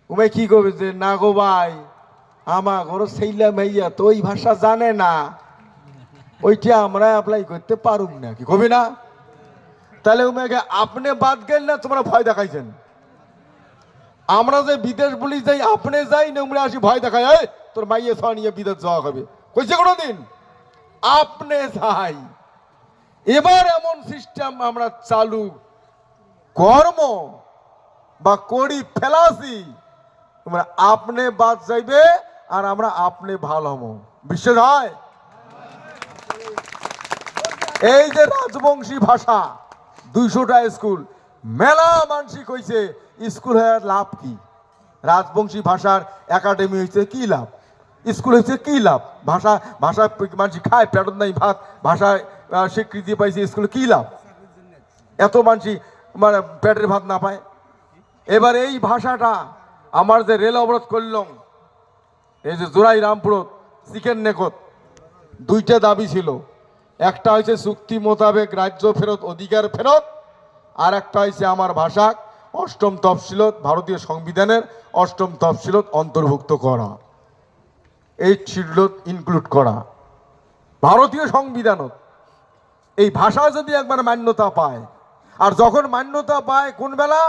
উমে কি করবে যে না গো ভাই, আমার ঘর সেইলা মেইয়া তো ওই ভাষা জানে না, ওইটা আমরা অ্যাপ্লাই করতে পারুম না, কি কবি না? তাহলে উমেকে আপনি বাদ গেল না, তোমরা ভয় দেখাইছেন। আমরা যে বিদেশ বলি যাই, আপনি যাই না উমরা আসি ভয় দেখায়, এই তোর মাইয়ে ছ নিয়ে বিদেশ যাওয়া হবে, কইছে কোনোদিন? আপনি যাই। এবার এমন সিস্টেম আমরা চালু কর্ম বা করি ফেলাসি, তোমরা আপনি বাদ যাইবে আর আমরা আপনি ভালো হবো, বিশ্বাস হয়? এই যে রাজবংশী ভাষা 200টা স্কুল, মেলা মানসিক হয়েছে, স্কুল হওয়ার লাভ কি? রাজবংশী ভাষার একাডেমি হয়েছে কি লাভ? স্কুল হয়েছে কি লাভ? ভাষা মানুষ খায়, পেটন নাই ভাত, ভাষায় স্বীকৃতি পাইছে, স্কুলে কি লাভ? এত মানুষ মানে পেটের ভাত না পায়। এবার এই ভাষাটা আমার যে রেল অবরোধ করলাম, এই যে জোড়াই রামপুর চিকেন নেকত, 2টা দাবি ছিল, একটা হয়েছে চুক্তি মোতাবেক রাজ্য ফেরত, অধিকার ফেরত, আর একটা হয়েছে আমার ভাষা 8ম তফসিলত, ভারতীয় সংবিধানের 8ম তফসিলত অন্তর্ভুক্ত করা, এই শিডিউলত ইনক্লুড করা ভারতীয় সংবিধানত। এই ভাষা যদি একবার মান্যতা পায়, আর যখন মান্যতা পায় কোন বেলা,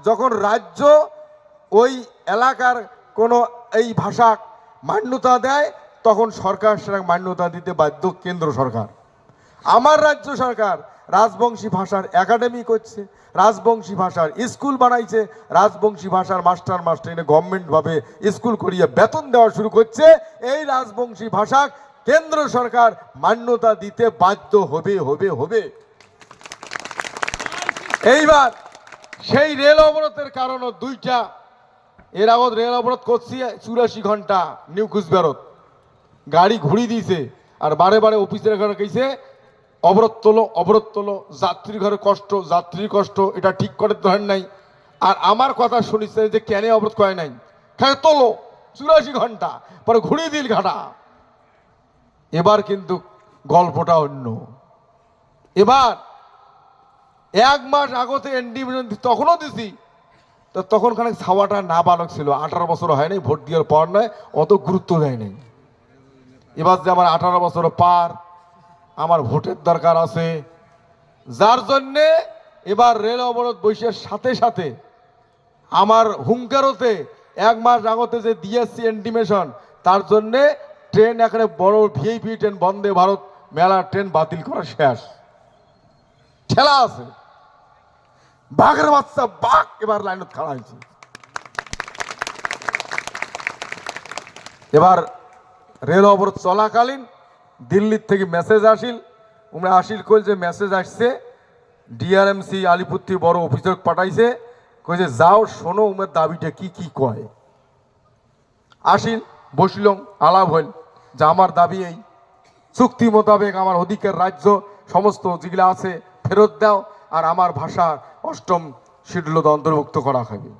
যখন রাজ্য ওই এলাকার কোনো এই ভাষা মান্যতা দেয়, তখন সরকার সেটা মান্যতা দিতে বাধ্য কেন্দ্র সরকার। আমার রাজ্য সরকার রাজবংশী ভাষার একাডেমি করছে, রাজবংশী ভাষার স্কুল বানাইছে, রাজবংশী ভাষার মাস্টার গভর্নমেন্টভাবে স্কুল করিয়ে বেতন দেওয়া শুরু করছে। এই রাজবংশী ভাষা কেন্দ্র সরকার মান্যতা দিতে বাধ্য হবে হবে হবে। এইবার সেই রেল অবরোধের কারণে 2টা, এর আগত রেল অবরোধ করছি 84 ঘন্টা নিউ কুচবিহারত, গাড়ি ঘুরি দিয়েছে, আর বারে বারে অফিসের ঘরে কইছে অবরোধ তোলো, যাত্রীর ঘরে কষ্ট, যাত্রীর কষ্ট, এটা ঠিক করে ধরেন নাই। আর আমার কথা শুনিছে যে কেন অবরোধ করে নাই, খায় তোলো 84 ঘন্টা পরে ঘুরি দিল ঘাটা। এবার কিন্তু গল্পটা অন্য। এবার 1 মাস আগতে এন্ডিমিশন তখনও দিছি, তো তখন খানিক ছাওয়াটা না বালক ছিল, 18 বছর হয়নি, ভোট দেওয়ার পর নয়, অত গুরুত্ব দেয় নাই। এবার যে আমার 18 বছর পার, আমার ভোটের দরকার আছে, যার জন্যে এবার রেল অবরোধ বৈশের সাথে সাথে আমার হুঙ্কারতে 1 মাস আগতে যে দিয়েছি এন্টিমেশন, তার জন্যে ট্রেন এখানে বড় ভিআইপি ট্রেন বন্দে ভারত মেলা ট্রেন বাতিল করা শেষ, ঠেলা আছে, বাঘের বাচ্চা বাঘ এবার লাইনত খাড়া হয়েছে। এবার রেল অবরোধ চলাকালীন দিল্লির থেকে মেসেজ আসিল কইল যে মেসেজ আসছে, ডিআরএমসি আলিপুত্রি বড় অভিযোগ পাঠাইছে, কইছে যাও শোনো উমের দাবিটা কি কি কয়। আসিল বসিলং, আলাপ হইল যে আমার দাবি এই, চুক্তি মোতাবেক আমার অধিকার রাজ্য সমস্ত যেগুলো আছে ফেরত দাও, আর আমার ভাষার 8ম শিডিউলত অন্তর্ভুক্ত করা হবে।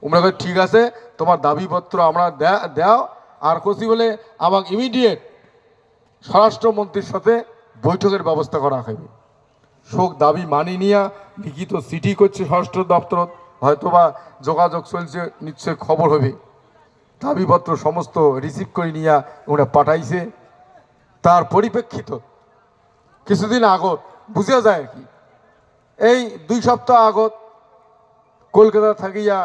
উমরা কই ঠিক আছে, তোমার দাবিপত্র আমরা দাও, আর কছি বলে আমাকে ইমিডিয়েট স্বরাষ্ট্রমন্ত্রীর সাথে বৈঠকের ব্যবস্থা করা হবে। শোক দাবি মানি নিয়া লিখিত চিঠি করছে স্বরাষ্ট্র দপ্তরত, হয়তোবা যোগাযোগ চলছে, নিশ্চয় খবর হবে। দাবিপত্র সমস্ত রিসিভ করে নিয়া ওরা পাঠাইছে। তার পরিপ্রেক্ষিত কিছুদিন আগত বুঝা যায় কি, এই 2 সপ্তাহ আগত কলকাতা থাকিয়া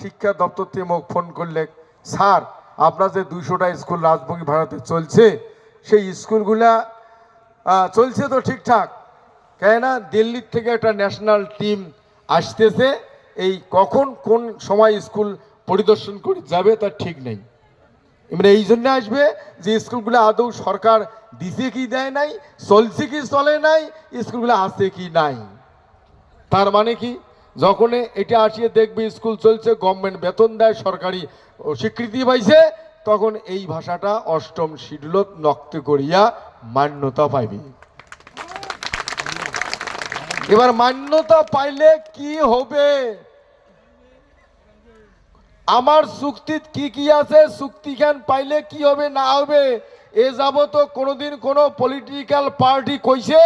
শিক্ষা দপ্তর থেকে মোক ফোন করলে, স্যার আপনার যে 200টা স্কুল রাজভোগী ভাড়াতে চলছে, সেই স্কুলগুলা চলছে তো ঠিকঠাক, কেননা দিল্লির থেকে একটা ন্যাশনাল টিম আসতেছে, এই কখন কোন সময় স্কুল পরিদর্শন করে যাবে তার ঠিক নেই। এমনি এই জন্য আসবে যে স্কুলগুলো আদৌ সরকার দিছে কি দেয় নাই, চলছে কি চলে নাই, স্কুলগুলো আছে কি নাই। তার মানে কি, যখন এটা আসিয়ে দেখবে স্কুল চলছে, গভর্নমেন্ট বেতন দেয়, সরকারি স্বীকৃতি পাইছে, তখন এই ভাষাটা 8ম শিডিউলত নক্ত করিয়া মান্যতা পাইবে। এবার মান্যতা পাইলে কি হবে, আমার চুক্তিত কি কি আছে, চুক্তিখান পাইলে কি হবে না হবে, এ যাবত কোনোদিন কোনো পলিটিক্যাল পার্টি কইছে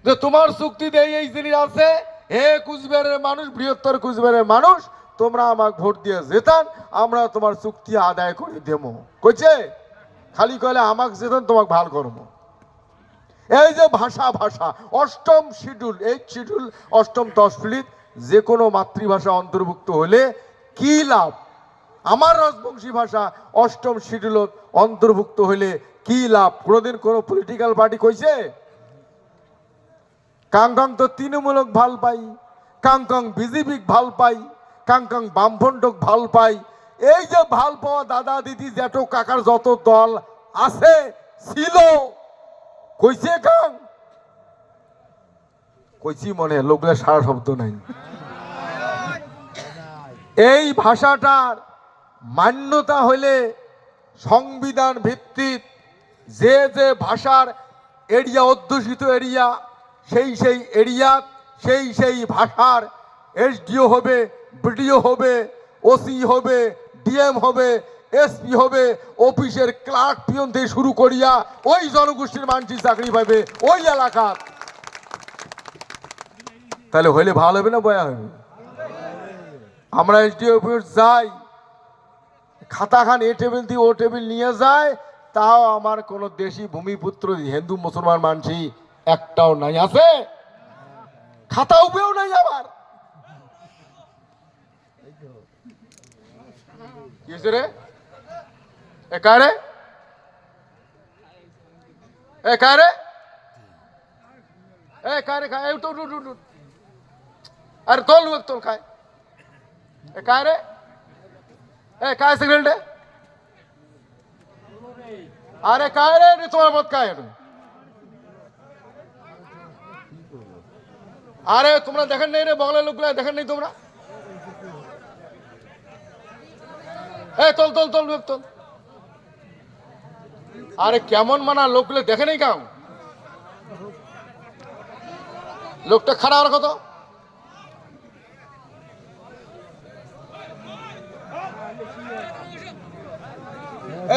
যে তোমার চুক্তিতে এই জিনিস আছে, হে কুচবিহারের মানুষ, বৃহত্তর কুচবিহারের মানুষ, তোমরা আমাকে ভোট দিয়ে জেতান, আমরা তোমার চুক্তি আদায় করে দেবো, কইছে? খালি কইলে আমাকে জেতান, তোমাকে ভাল করবো। এই যে ভাষা 8ম শিডিউল, 8 শিডিউল 8ম তফসিলত যে কোনো মাতৃভাষা অন্তর্ভুক্ত হলে কি লাভ, আমার রাজবংশী ভাষা 8ম শিডিউলত অন্তর্ভুক্ত হলে কি লাভ, কোনোদিন কোনো পলিটিক্যাল পার্টি কইছে? কাংকাং তো তৃণমূলক ভাল পাই, কাংকাং বিজেপিক ভাল পাই, কাংকাং বামফ্রন্টক ভাল পাই। এই যে ভাল পাওয়া দাদা দিদি জ্যাঠো কাকার যত দল আছে ছিল, কইছে কাং? কইছি মনে লোকগুলা সারা শব্দ নাই। এই ভাষাটার মান্যতা হইলে সংবিধান ভিত্তিক যে যে ভাষার এরিয়া অধ্যুষিত এরিয়া, সেই এরিয়া সেই ভাষার এসডিও হবে, বিডিও হবে, ওসি হবে, ডিএম হবে, এসপি হবে, অফিসের ক্লার্ক পিয়ন থেকে শুরু করিয়া ওই জনগোষ্ঠীর মানুষ চাকরি পাবে ওই এলাকার। তাহলে হইলে ভালো হবে না বয়া হবে? আমরা এসডিও অফিস যাই, খাতা খান এ টেবিল দিয়ে ও টেবিল নিয়ে যায়, তাও আমার কোন দেশি ভূমিপুত্র হিন্দু মুসলমান মানসি একটাও নাই, আছে? খাতা উপেও নাই আমার। কি হয়েছে রে? এ কারে? এ কারে? এ কারে খায়? আরে তোল তোল খায়। এ কারে? এ काय सिग्नल रे? अरे काय रे तुम्हारा मत काय है? अरे তোমরা দেখেন নাই রে, বাংলা লোকগুলা দেখেন নাই তোমরা? এই তোল তোল তোল তোল। আরে কেমন মানা লোকগুলো দেখে নাই কাউ? লোকটা খারাপ আর কত?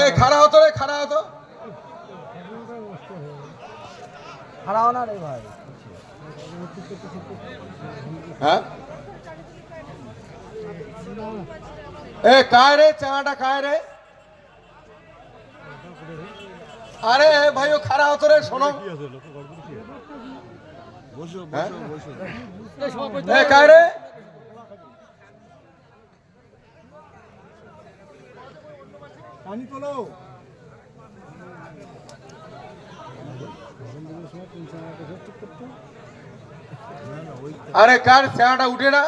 এই খাড়া হতো রে, খাড়া হতো। হ্যাঁ এ কায় রে চাটা কায় রে আরে ভাইও খারা হতো রে শোনো কায় রে পানি তোলো আরে কার চাটা উঠে না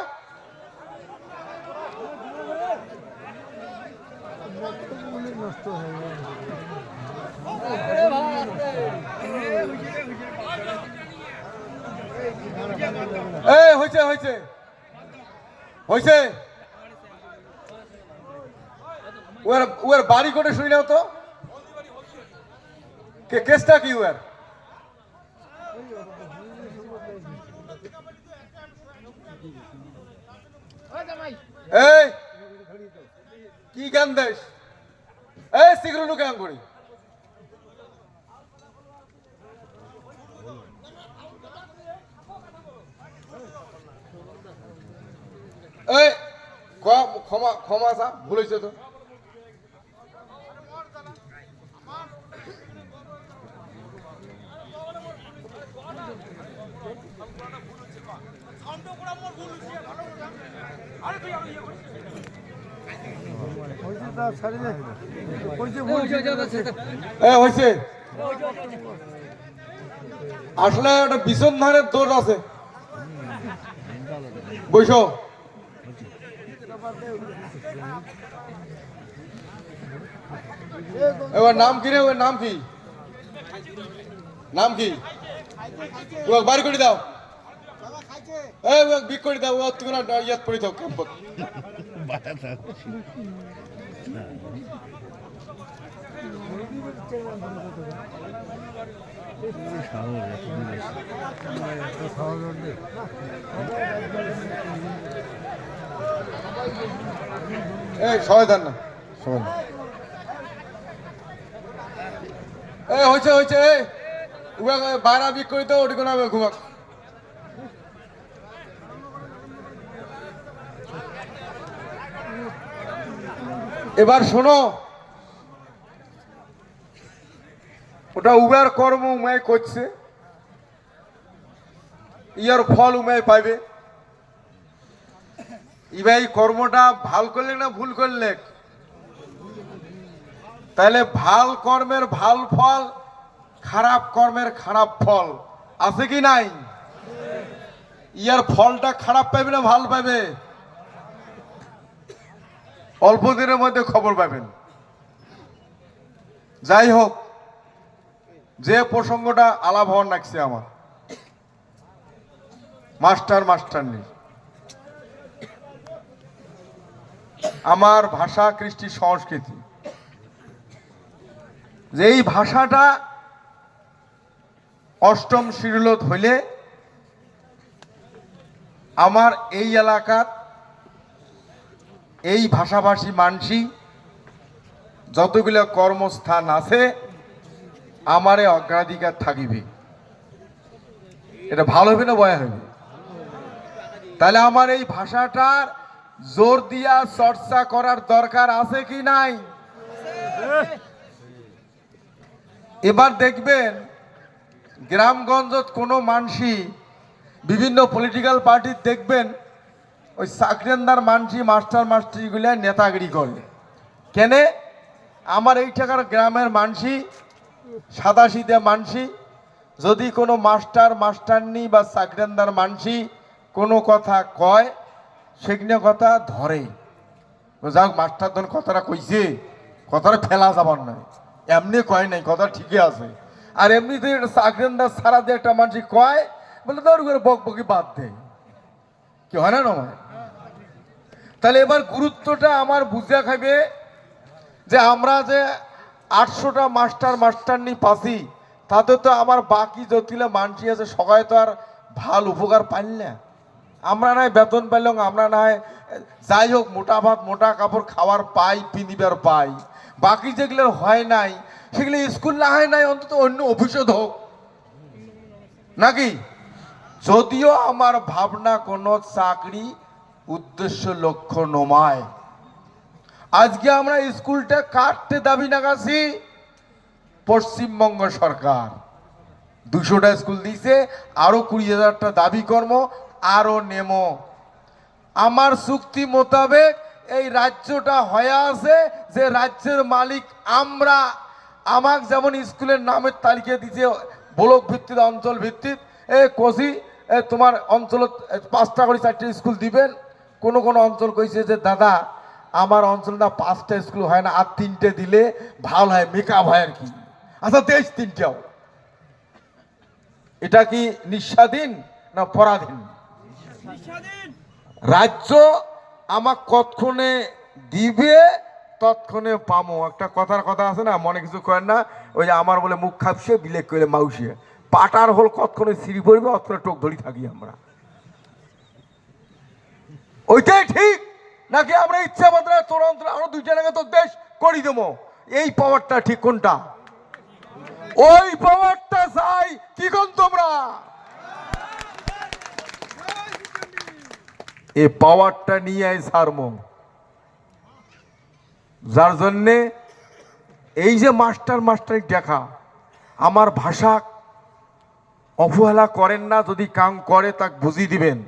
নষ্ট হয়ে হয়েছে হয়েছে হয়েছে ওর বাড়ি করে শুই নাও তো কেসটা কি ওর এই কি গান দেশ এই সিগরুলু গান করি এই ক্ষমা ক্ষমা সা ভুল হয়েছে তো হয়েছে আসলে একটা ভীষণ ধরনের দোষ আছে বৈশ এবার নাম কি রে ওর নাম কি নাম কি বাড়ি করে দাও বিক করে দাও তুমি ইয়াদ করে দাও ক্যাম্পত এই সবাই দেন না সবাই হয়েছে হয়েছে বাইরা বিক করে দাও ওটি কোনো ঘুমাক এবার শোনো ওটা উবার কর্ম উমায় করছে ইয়ার ফল উমায় পাইবে ইবাই কর্মটা ভাল করলে না ভুল করলে তাহলে ভাল কর্মের ভাল ফল খারাপ কর্মের খারাপ ফল আছে কি নাই ইয়ার ফলটা খারাপ পাইবে না ভাল পাইবে অল্প দিনের মধ্যে খবর পাবেন যাই হোক যে প্রসঙ্গটা আলাপ হওয়ার লাগছে আমার মাস্টারনি আমার ভাষা কৃষ্টি সংস্কৃতি যে এই ভাষাটা অষ্টম শিরোলত হইলে আমার এই এলাকার এই ভাষাভাষী মানসি যতগুলো কর্মস্থান আছে আমারে অগ্রাধিকার থাকিবে এটা ভালো হবে না বয়া হবে তাহলে আমার এই ভাষাটার জোর দিয়া চর্চা করার দরকার আছে কি নাই এবার দেখবেন গ্রামগঞ্জত কোনো মানসি বিভিন্ন পলিটিক্যাল পার্টির দেখবেন ওই চাকরিন্দার মানসি মাস্টারগুলা নেতাগিরি করে কেনে আমার এই টাকার গ্রামের মানসি সাদাসিধে মানসি যদি কোনো মাস্টারনি বা চাকরিন্দার মানসি কোনো কথা কয় সেগুলো কথা ধরে যাক মাস্টার ধন কথাটা কইছে কথাটা ফেলা যাবার নয় এমনি কয় নাই কথা ঠিকই আছে আর এমনিতে চাকরিন্দার সারা দিয়ে একটা মানসি কয় বলে তোর করে বকবকি বাদ দেয় কি হয় না নয় তাহলে এবার গুরুত্বটা আমার বুঝা খাইবে যে আমরা যে 800টা মাস্টারনি পাচ্ছি তাতে তো আমার বাকি যতগুলো মানসি আছে সবাই তো আর ভাল উপকার পাইল না আমরা নাই বেতন পাইলাম আমরা নাই যাই হোক মোটা ভাত মোটা কাপড় খাওয়ার পাই পিনিবার পাই বাকি যেগুলো হয় নাই সেগুলো স্কুল না হয় নাই অন্তত অন্য অফিসে হোক নাকি? যদিও আমার ভাবনা কোনো চাকরি উদ্দেশ্য লক্ষ্য নমায়, আজকে আমরা স্কুলটা কাটতে দাবি নাগাছি পশ্চিমবঙ্গ সরকার 200টা স্কুল দিছে, আরো 20,000টা দাবি কর্ম আরো নেমো। আমার চুক্তি মোতাবেক এই রাজ্যটা হয়ে আছে যে রাজ্যের মালিক আমরা। আমাক যেমন স্কুলের নামের তালিকা দিছে ব্লক ভিত্তিক অঞ্চল ভিত্তিক, কোচি তোমার অঞ্চলত 5টা করে 4টে স্কুল দিবেন। কোনো কোনো অঞ্চল কইছে যে দাদা আমার অঞ্চলটা 5টা স্কুল হয় না, আর 3টে দিলে ভালো হয়, মেকআপ হয় আর কি। আচ্ছা 3টাও, এটা কি নিঃস্বাধীন না পরাধীন? রাজ্য আমাক কতক্ষণে দিবে তৎক্ষণে পামো। একটা কথার কথা আছে না, মনে কিছু করেন না, ওই যে আমার বলে মুখ খাপসে বিলেক করে মাউসিয়ে, পাটার হল কতক্ষণে সিঁড়ি পড়বে অতক্ষণে টোক ধরি থাকি আমরা। ওইটাই ঠিক নাকি আমরা ইচ্ছা মতো তোর অন্তর আরো 2টা টাকা তো দেশ করি দেবো? এই পাওয়ারটা ঠিক কোনটা? ওই পাওয়ারটা চাই কি কোন তোমরা? এই পাওয়ারটা নিয়ে সারমো, যার জন্যে এই যে মাস্টার দেখা আমার ভাষা অবহেলা করেন না, যদি কাম করে তাকে বুঝিয়ে দিবেন।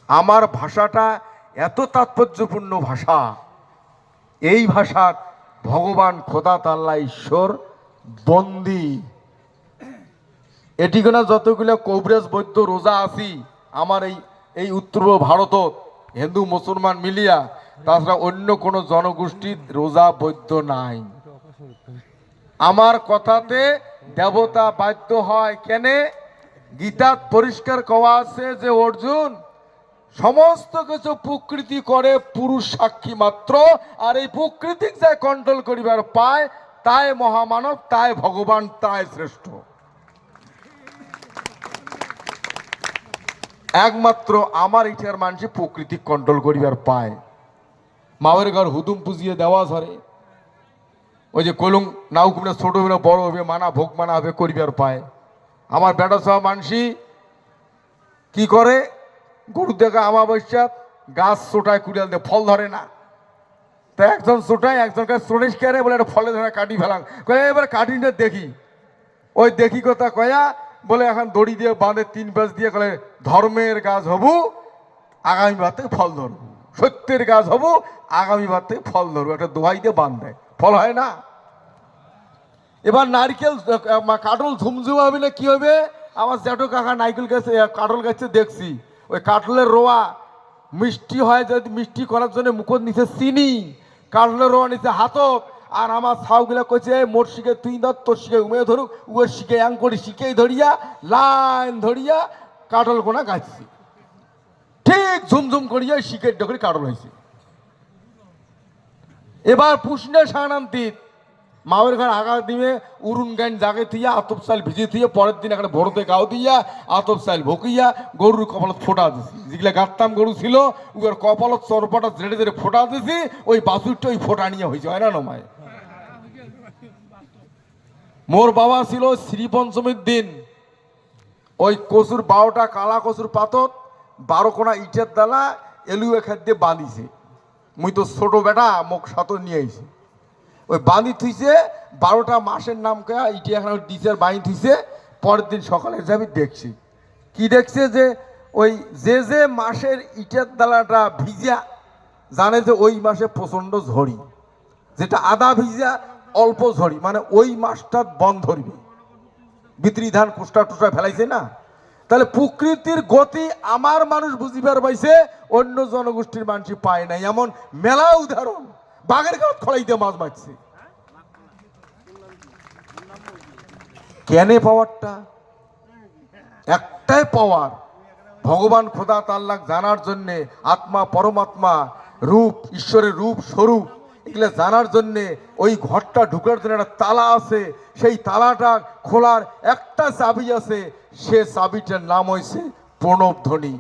আমার ভাষাটা এত তাৎপর্যপূর্ণ ভাষা, এই ভাষা ভগবান খোদা তাল্লা ঈশ্বর বন্দি। এটি কোনা যতগুলো কবিরাজ বৈদ্য রোজা আছি আমার এই উত্তর ভারত হিন্দু মুসলমান মিলিয়া, তাছাড়া অন্য কোনো জনগোষ্ঠীর রোজা বৈদ্য নাই। আমার কথাতে দেবতা বাধ্য হয় কেনে? গীতাত পরিষ্কার কওয়া আছে যে অর্জুন সমস্ত কিছু প্রকৃতি করে পুরুষ সাক্ষী মাত্র, আর এই প্রকৃতিক যা কন্ট্রোল করিবার পায় তাই মহামানব, তাই ভগবান, তাই শ্রেষ্ঠ। একমাত্র আমার ইটার মানুষ প্রকৃতি কন্ট্রোল করিবার পায়। মায়ের ঘর হুদুম পুজিয়ে দেওয়া ধরে, ওই যে কলুং নাও কুমড়া ছোট হবে না বড় হবে, মানা ভোগ মানা হবে করিবার পায়। আমার বেটা সহ মানসি কি করে? গরু দেখা আমাবস্যা গাছ ছোটায় কুড়িয়াল দিয়ে ফল ধরে না, তা একজন ছোটায় একজনকে চল্লিশ কেড়ে বলে একটা ফলে ধরে কাটি ফেলাম, কয়ে এবার কাটিটা দেখি। ওই দেখি কথা কয়া বলে এখন দড়ি দিয়ে বাঁধে 3 পাশ দিয়ে, কলে ধর্মের গাছ হবু আগামী বার থেকে ফল ধরবো, সত্যের গাছ হবু আগামী বার থেকে ফল ধরবো, একটা দোহাই দিয়ে বাঁধ দেয়, ফল হয় না। এবার নারকেল কাটল ঝুমঝুম হবে না কি হবে? আমার জ্যাঠো কাকা নারকেল গাছে কাটল গাছে দেখছি, ওই কাটলের রোয়া মিষ্টি হয়, যদি মিষ্টি করার জন্য মুখত নিচে চিনি, কাটলের রোয়া নিচে হাতত। আর আমার ছাউগুলা কইছে মোট শিখে তুই ধর, তোর শিখে উমে ধরুক, উয়ের শিখে অ্যাং করি শিখেই ধরিয়া লাইন ধরিয়া কাটল কোনা গাছছি, ঠিক ঝুমঝুম করিয়া শিখের ডকরি কাটল হয়েছে। এবার পুষ্ণে সানান্তিত মায়ের ঘর আগা দিয়ে উরুন গাইন জাগে থিয়া আতপ চাল ভিজে থিয়ে পরের দিন এখানে ভরতে গাও দিয়া আতপ চাল ভকিয়া গরুর কপালত ফোটা দিছি। যেগুলা গাত্তাম গরু ছিল ওর কপালত চরপাটা জেড়ে জেড়ে ফোটা দিছি, ওই বাছুরটা ওই ফোটা নিয়ে হয়েছে, হয় না নমায়? মোর বাবা ছিল শ্রী পঞ্চমীর দিন ওই কচুর 12টা কালা কচুর পাতত 12 কোনা ইটের দালা এলুয়ে খাদ্যে বাঁধিছে। মুই তো ছোট বেটা মুখ সাথে নিয়ে আইছি, ওই বাঁধি থুইছে 12টা মাসের নাম কয়া ইটি এখন ডিসের বাঁধি থুইছে। পরের দিন সকালে যাবি দেখছি কি দেখছে যে ওই যে মাসের ইটের দালাটা ভিজা জানে যে ওই মাসে প্রচন্ড ঝড়ি, যেটা আদা ভিজা অল্প ঝড়ি, মানে ওই মাসটা বন্ধ ধরবে, বিত্রি ধান কোষ্টা টোষ্টা ফেলাইছে না। তাহলে প্রকৃতির গতি আমার মানুষ বুঝিবার পাইছে, অন্য জনগোষ্ঠীর মানুষ পায় নাই। এমন মেলা উদাহরণ, বাঘের গাঁত খড়াইতে মাছ মারছে। কেনে পাওয়ারটা? একটাই পাওয়ার, ভগবান খোদা তাল্লাক জানার জন্যে, আত্মা পরমাত্মা রূপ ঈশ্বরের রূপ স্বরূপ এগুলো জানার জন্যে ওই ঘরটা ঢুকার জন্য একটা তালা আছে, সেই তালাটা খোলার একটা চাবি আছে, সে চাবিটার নাম হয়েছে প্রণবধ্বনি।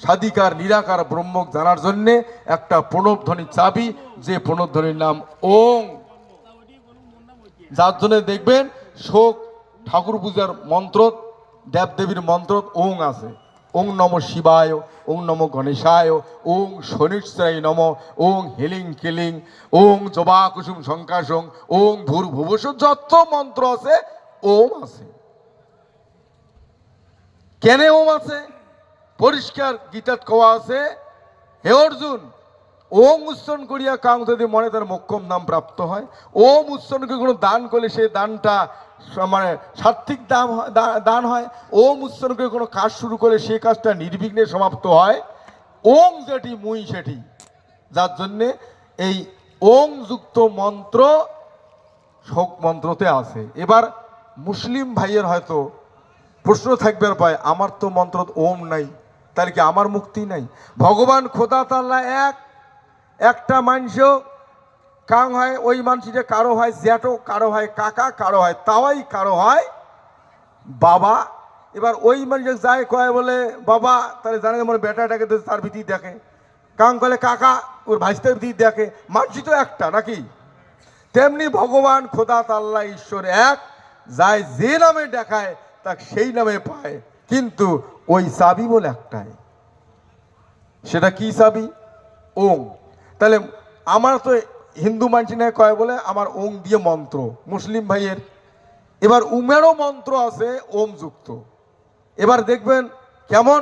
সাধিকার নিরাকার ব্রহ্মক জানার জন্যে একটা প্রণবধ্বনি চাবি, যে প্রণবধ্বনির নাম ওং। যার জন্য দেখবেন শোক ঠাকুর পূজার মন্ত্র দেবদেবীর মন্ত্র ওং আছে। ওং নম শিবায়, ওং নম গণেশায়, ওং শনিশ্চরায় নম, ওং হিলিং কিলিং, ওং জবা কুসুম শঙ্কাশং, ওং ভূর্ভুবস, যত মন্ত্র আছে ওম আছে। কেন ওম আছে? পরিষ্কার গীতাত কোয়া আছে, হে অর্জুন, ওম উচ্চারণ করিয়া কাং যদি মনে তার মোক্ষম নাম প্রাপ্ত হয়। ওম উচ্চারণ করে কোনো দান করলে সেই দানটা মানে সাত্বিক দান হয়। ওম উচ্চারণ করে কোনো কাজ শুরু করলে সেই কাজটা নির্বিঘ্নে সমাপ্ত হয়। ওম যেটি মুই সেটি, যার জন্যে এই ওম যুক্ত মন্ত্র শোক মন্ত্রতে আছে। এবার মুসলিম ভাইয়ের হয়তো প্রশ্ন থাকবে পায়, আমার তো মন্ত্র ওম নাই, তাহলে কি আমার মুক্তি নাই? ভগবান খোদা তাআলা একটা মানুষ কাং হয়, ওই মানুষটা কারো হয় জ্যাঠো, কারো হয় কাকা, কারো হয় তাওয়াই, কারো হয় বাবা। এবার ওই মানুষ যায় কয় বলে বাবা, তাহলে জানে আমার বেটাটাকে তার ভিতরে দেখে, কাং কলে কাকা ওর ভাইস্তের ভিতরে দেখে, মানুষই তো একটা নাকি? তেমনি ভগবান খোদা তাআলা ঈশ্বর এক, যায় যে নামে দেখায় তাকে সেই নামে পায়, কিন্তু ওই চাবি বলে একটাই। সেটা কি চাবি? ওম। তাহলে আমার তো হিন্দু মানুষ না কয় বলে আমার ওম দিয়ে মন্ত্র, মুসলিম ভাইয়ের এবার উমেরও মন্ত্র আছে ওম যুক্ত। এবার দেখবেন কেমন,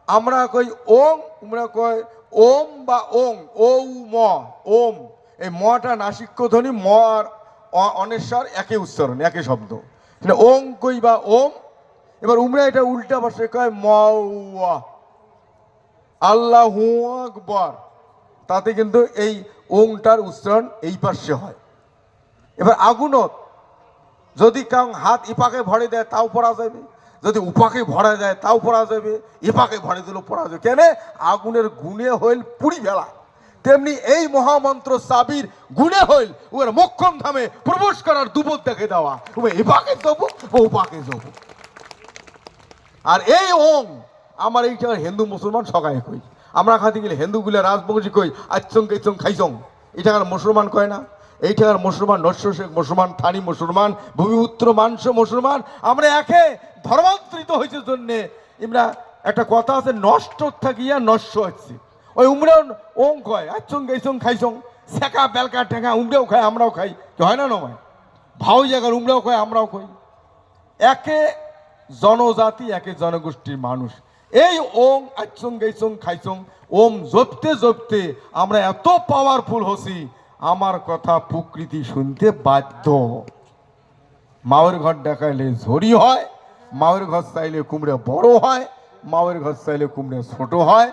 আমরা কই ওম, উমরা কয় ওম বা ওং, ও ম, ওম। এই মটা নাসিক্য ধ্বনি, ম আর অনেশ্বর একই উচ্চারণ, একই শব্দ, ওং কই বা ওম। এবার উমরা এটা উল্টা ভাষায় কয় ম, আল্লাহু আকবার, তাতে কিন্তু এই ওংটার উচ্চারণ এই পাশে হয়। এবার আগুনত যদি কাউ হাত ইপাকে ভরে দেয় তাও পড়া যাবে, যদি উপাকে ভরা যায় তাও পড়া যাবে, ইপাকে ভরে দিলেও পড়া যাবে। কেন? আগুনের গুণে হইল পুড়ি ফেলা, তেমনি এই মহামন্ত্র চাবির গুণে হইল ওর মোক্ষম ধামে প্রবেশ করার দুপথ দেখে দেওয়া, ও এপাকে যাবো ও উপাকে যাবো। আর এই ওং আমার এইটা হিন্দু মুসলমান সবাই কই, আমরা খাতে গেলে হিন্দুগুলো রাজবংশী কই আচ্ছং কেচং খাইছং, এটা আর মুসলমান কয় না। এইটার মুসলমান, নস্য শেখ মুসলমান, থানি মুসলমান, ভূমিপুত্র মাংস মুসলমান, আমরা একে ধর্মান্তরিত হয়েছে জন্যে আমরা একটা কথা আছে, নষ্ট থাকিয়া নস্য হচ্ছে। ওই উমরাও ওং কয় আচ্ছং গেছং খাইছং, শেখা বেলকা টেকা উমরাও খায় আমরাও খাই, কি হয় না নয়? ভাও জায়গার উমরাও খায় আমরাও খাই, একে জনজাতি, একে জনগোষ্ঠীর মানুষ। এই ওং আচ্ছং গেছং খাইছং ওম জপতে জপতে আমরা এত পাওয়ারফুল হছি, আমার কথা প্রকৃতি শুনতে বাধ্য। মায়ের ঘর দেখাইলে ঝড়ি হয়, মায়ের ঘর চাইলে কুমড়ে বড় হয়, মায়ের ঘর চাইলে কুমড়ে ছোট হয়।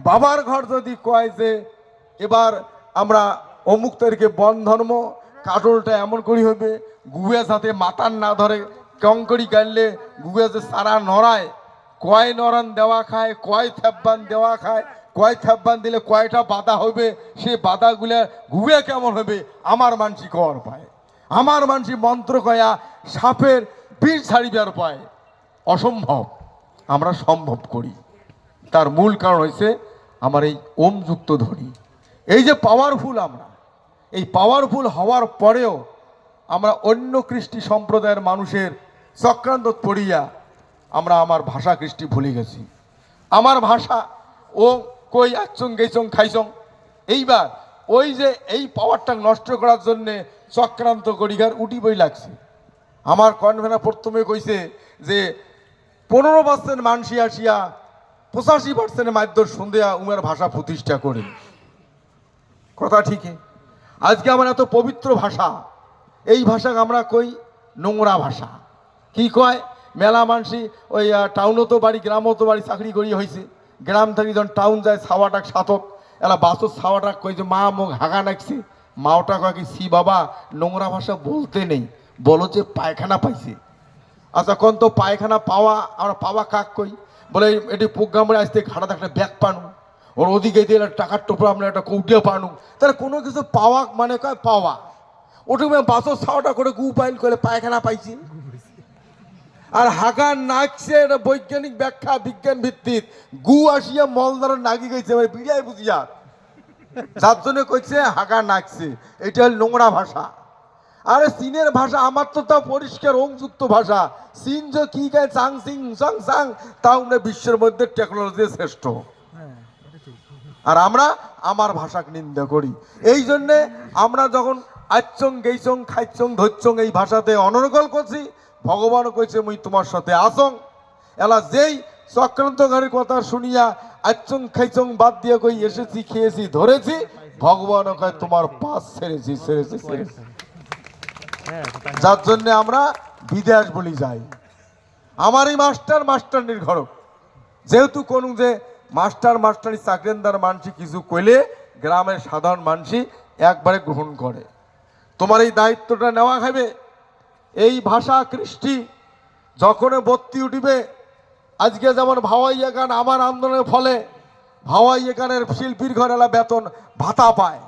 বাবার ঘর যদি কয় যে এবার আমরা অমুক তারিখে বন ধর্ম, কাটলটা এমন করি হবে, গুয়া যাতে মাতার না ধরে, কঙ্করি গাইলে গুয়া যে সারা নড়ায়, কয় নরান দেওয়া খায়, কয় থাব্বান দেওয়া খায়, কয় থাব্বান দিলে কয়টা বাধা হবে, সে বাধাগুলা ঘুরে কেমন হবে আমার মানসি কর পায়। আমার মানসি মন্ত্র কয়া সাপের বিষ ছাড়িবার পায়, অসম্ভব আমরা সম্ভব করি। তার মূল কারণ হয়েছে আমার এই ওম যুক্ত ধ্বনি। এই যে পাওয়ারফুল, আমরা এই পাওয়ারফুল হওয়ার পরেও আমরা অন্য কৃষ্টি সম্প্রদায়ের মানুষের চক্রান্ত পড়িয়া আমরা আমার ভাষা কৃষ্টি ভুলে গেছি। আমার ভাষা ও কই আচ্ছং গেছং খাইছং। এইবার ওই যে এই পাওয়ারটা নষ্ট করার জন্যে চক্রান্ত করিগার উঠি বই লাগছে। আমার কনভেনার প্রথমে কইছে যে 15% মানসি আসিয়া 85% মাধ্যম সন্ধ্যা উমের ভাষা প্রতিষ্ঠা করে। কথা ঠিকই। আজকে আমার এত পবিত্র ভাষা, এই ভাষাকে আমরা কই নোংরা ভাষা। কি কয় মেলা মানসি ওই টাউনও তো বাড়ি, গ্রামও তো বাড়ি, চাকরি করি হয়েছে, গ্রাম থেকে যখন টাউন যায় ছাওয়াটাক সাতক, এলা বাসর ছাওয়াটাক কই যে মা মুখ হাগা নাকছে, মাওটা কয় কি সি বাবা নোংরা ভাষা বলতে নেই, বলো যে পায়খানা পাইছে। আচ্ছা কোন তো পায়খানা পাওয়া, আমরা পাওয়া কাক কই, বলে এটি প্রোগ্রামে আসতে ঘাটা একটা ব্যাগ পানু, ওর ওদিকে দিয়ে টাকার টোপরা আমরা একটা কৌটিও পানু, তাহলে কোনো কিছু পাওয়া মানে কয় পাওয়া। ওটু বাসর ছাওয়াটা করে গু পাইল করে পায়খানা পাইছি। আর হাগা নাকছে এটা বৈজ্ঞানিক ব্যাখ্যা, বিজ্ঞান ভিত্তিক। গু আসিয়া মলদার নাগি গেছে বিড়িয়ায় বুঝিয়া, যার জন্য কইছে হাগা নাকছে। এটা হল নোংরা ভাষা। আরে চীনের ভাষা আমার তো তা পরিষ্কার অংযুক্ত ভাষা। চীন যে কি গায় চাং সিং চাং চাং, তাও আমরা বিশ্বের মধ্যে টেকনোলজি শ্রেষ্ঠ। আর আমরা আমার ভাষাকে নিন্দা করি। এই জন্যে আমরা যখন আচ্ছং গেইছং খাইছং ধরছং এই ভাষাতে অনর্গল করছি, ভগবান কইছে মুই তোমার সাথে আসং। এলা যেই চক্রান্তকারীর কথা শুনিয়া আচ্ছং খাইছং বাদ দিয়ে কই এসেছি খেয়েছি ধরেছি, ভগবান কয় তোমার পাশ ছেড়েছি ছেড়েছি ছেড়েছি। যার জন্য আমরা বিদেশ বলি যাই। আমারই মাস্টার মাস্টারনির ঘর, যেহেতু কোন যে মাস্টার মাস্টারি চাকরিদার মানসি কিছু কইলে গ্রামের সাধারণ মানসি একবারে গ্রহণ করে। তোমার এই দায়িত্বটা নেওয়া হবে। এই ভাষা কৃষ্টি যখন বর্তি উঠিবে, আজকে যেমন ভাওয়াইয়া গান আমার আন্দোলনের ফলে ভাওয়াইয়া গানের শিল্পীর ঘর এলা বেতন ভাতা পায়।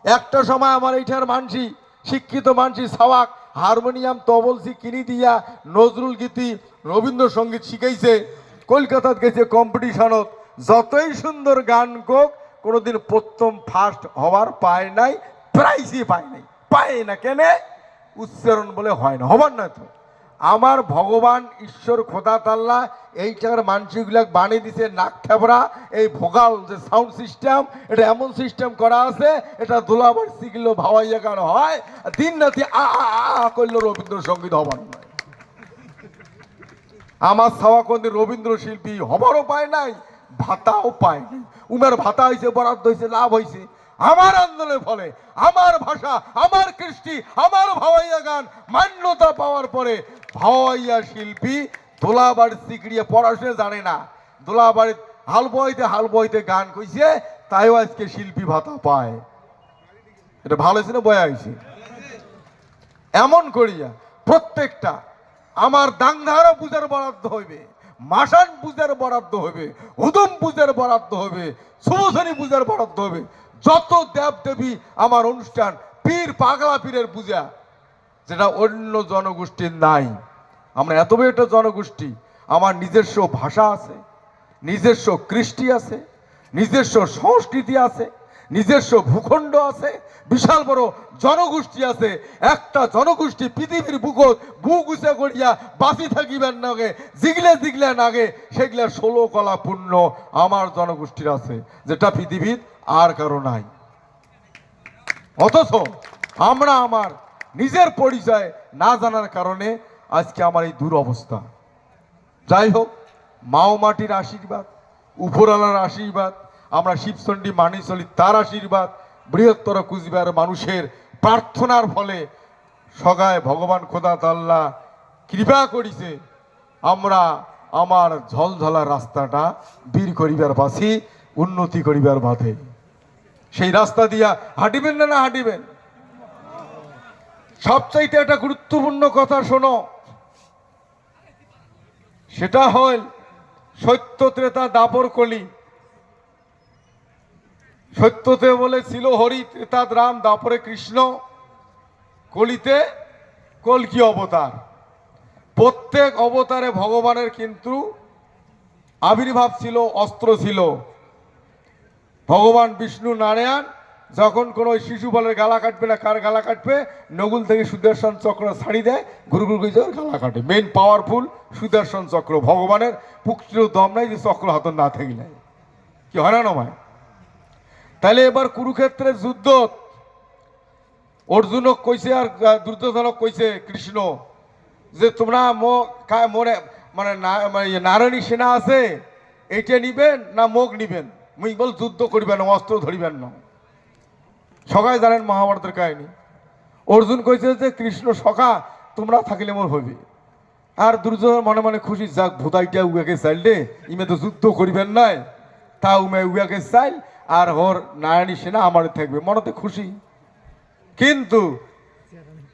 একটা সময় আমার এইটার মানসি শিক্ষিত মানসি সাওয়াক হারমোনিয়াম তবলসি কিনি দিয়া নজরুল গীতি রবীন্দ্রসঙ্গীত শিখাইছে, কলকাতাত গেছে কম্পিটিশনত, যতই সুন্দর গান কোক কোনোদিন প্রথম ফার্স্ট হওয়ার পায় নাই, প্রাইজই পায় নাই। পায় না কেনে? উচ্চারণ বলে হয় না, হবার না তো। আমার ভগবান ঈশ্বর খোদা তাল্লা এইটার মানসিকগুলাক বানিয়ে দিছে নাক খেবরা। এই ভোগাল যে সাউন্ড সিস্টেম, এটা এমন সিস্টেম করা আছে, এটা দোলাবার শিখলো ভাওয়াইয়া গান হয়, দিন রাতি আ আ আ করলো রবীন্দ্রসঙ্গীত হবার নয়। আমার ছাওয়া কোনদিন রবীন্দ্র শিল্পী হবারও পায় নাই, ভাতাও পায় নাই। উমের ভাতা হয়েছে, বরাদ্দ হয়েছে, লাভ হয়েছে আমার আন্দোলনের ফলে। আমার ভাষা, আমার কৃষ্টি, আমার ভাওয়াইয়া গান মান্যতা পাওয়ার পরে ভাওয়াইয়া শিল্পী দোলাবাড়ি সিকড়িয়ে পড়াশোনা জানে না, দোলাবাড়ির হাল বইতে গান কইছে, তাইও আজকে শিল্পী ভাতা পায়। এটা ভালো হয়েছে না বয়া হয়েছে? এমন করিয়া প্রত্যেকটা আমার দাংধারা পূজার বরাদ্দ হইবে, মাসান পূজার বরাদ্দ হইবে, হুদুম পূজার বরাদ্দ হইবে, শুভশনী পূজার বরাদ্দ হইবে। যত দেব দেবী আমার অনুষ্ঠান, পীর পাগলা পীরের পূজা, যেটা অন্য জনগোষ্ঠীর নাই। আমরা এত বড় একটা জনগোষ্ঠী, আমার নিজস্ব ভাষা আছে, নিজস্ব কৃষ্টি আছে, নিজস্ব সংস্কৃতি আছে, নিজস্ব ভূখণ্ড আছে, বিশাল বড় জনগোষ্ঠী আছে। একটা জনগোষ্ঠী পৃথিবীর বুক উঁচা করিয়া বাঁচি থাকিবেন নাগে, জিগলে নাগে, সেগুলা 16 কলা পূর্ণ আমার জনগোষ্ঠীর আছে, যেটা পৃথিবীর আর কারো নাই। অথচ আমরা আমার নিজের পরিচয় না জানার কারণে আজকে আমার এই দুরবস্থা। যাই হোক, মাও মাটির আশীর্বাদ, উপরওয়ালার আশীর্বাদ, আমরা শিবচণ্ডী মানি চলি তার আশীর্বাদ, বৃহত্তর কুচবিহার মানুষের প্রার্থনার ফলে সগায় ভগবান খোদা তাল্লা কৃপা করিছে, আমরা আমার ঝলঝলা রাস্তাটা বীর করিবার পাছি, উন্নতি করিবার বাধে। সেই রাস্তা দিয়া হাঁটিবেন না হাঁটিবেন? সবচাইতে একটা গুরুত্বপূর্ণ কথা শোনো, সেটা হল সত্য ত্রেতা দাপর কলি। সত্যতে বলে ছিল হরি, ত্রেতাদ রাম, দাপরে কৃষ্ণ, কলিতে কলকি অবতার। প্রত্যেক অবতারে ভগবানের কিন্তু আবির্ভাব ছিল, অস্ত্র ছিল। ভগবান বিষ্ণু নারায়ণ যখন কোনো শিশু বলের গালা কাটবে না, কার গালা কাটবে, নগুল থেকে সুদর্শন চক্র ছাড়ি দেয়, গুরু গুরু গালা কাটে। মেইন পাওয়ারফুল সুদর্শন চক্র, ভগবানের পুক্তির দম নাই যে চক্র হাত না থাকলে কি হয় না নয়। তাহলে এবার কুরুক্ষেত্রের যুদ্ধ অর্জুনক কইছে আর দুর্যোধনক কইছে কৃষ্ণ যে তোমরা মনে মানে নারায়ণী সেনা আছে, এইটা নিবেন না মুখ নিবেন? মুই বল যুদ্ধ করিবেন না, অস্ত্র ধরিবেন না। সবাই জানেন মহাভারতের কাহিনী। অর্জুন কইছে যে কৃষ্ণ সখা তোমরা থাকিলে মোর হইবে। আর দুর্যোধন মনে মনে খুশি, যাক ভূতাইটা উয়াকে চাইল রে, ইমে তো যুদ্ধ করিবেন নাই, তা উমে উয়াকে চাইল আর ওর নারায়ণী সেনা আমার থাকবে, মনতে খুশি। কিন্তু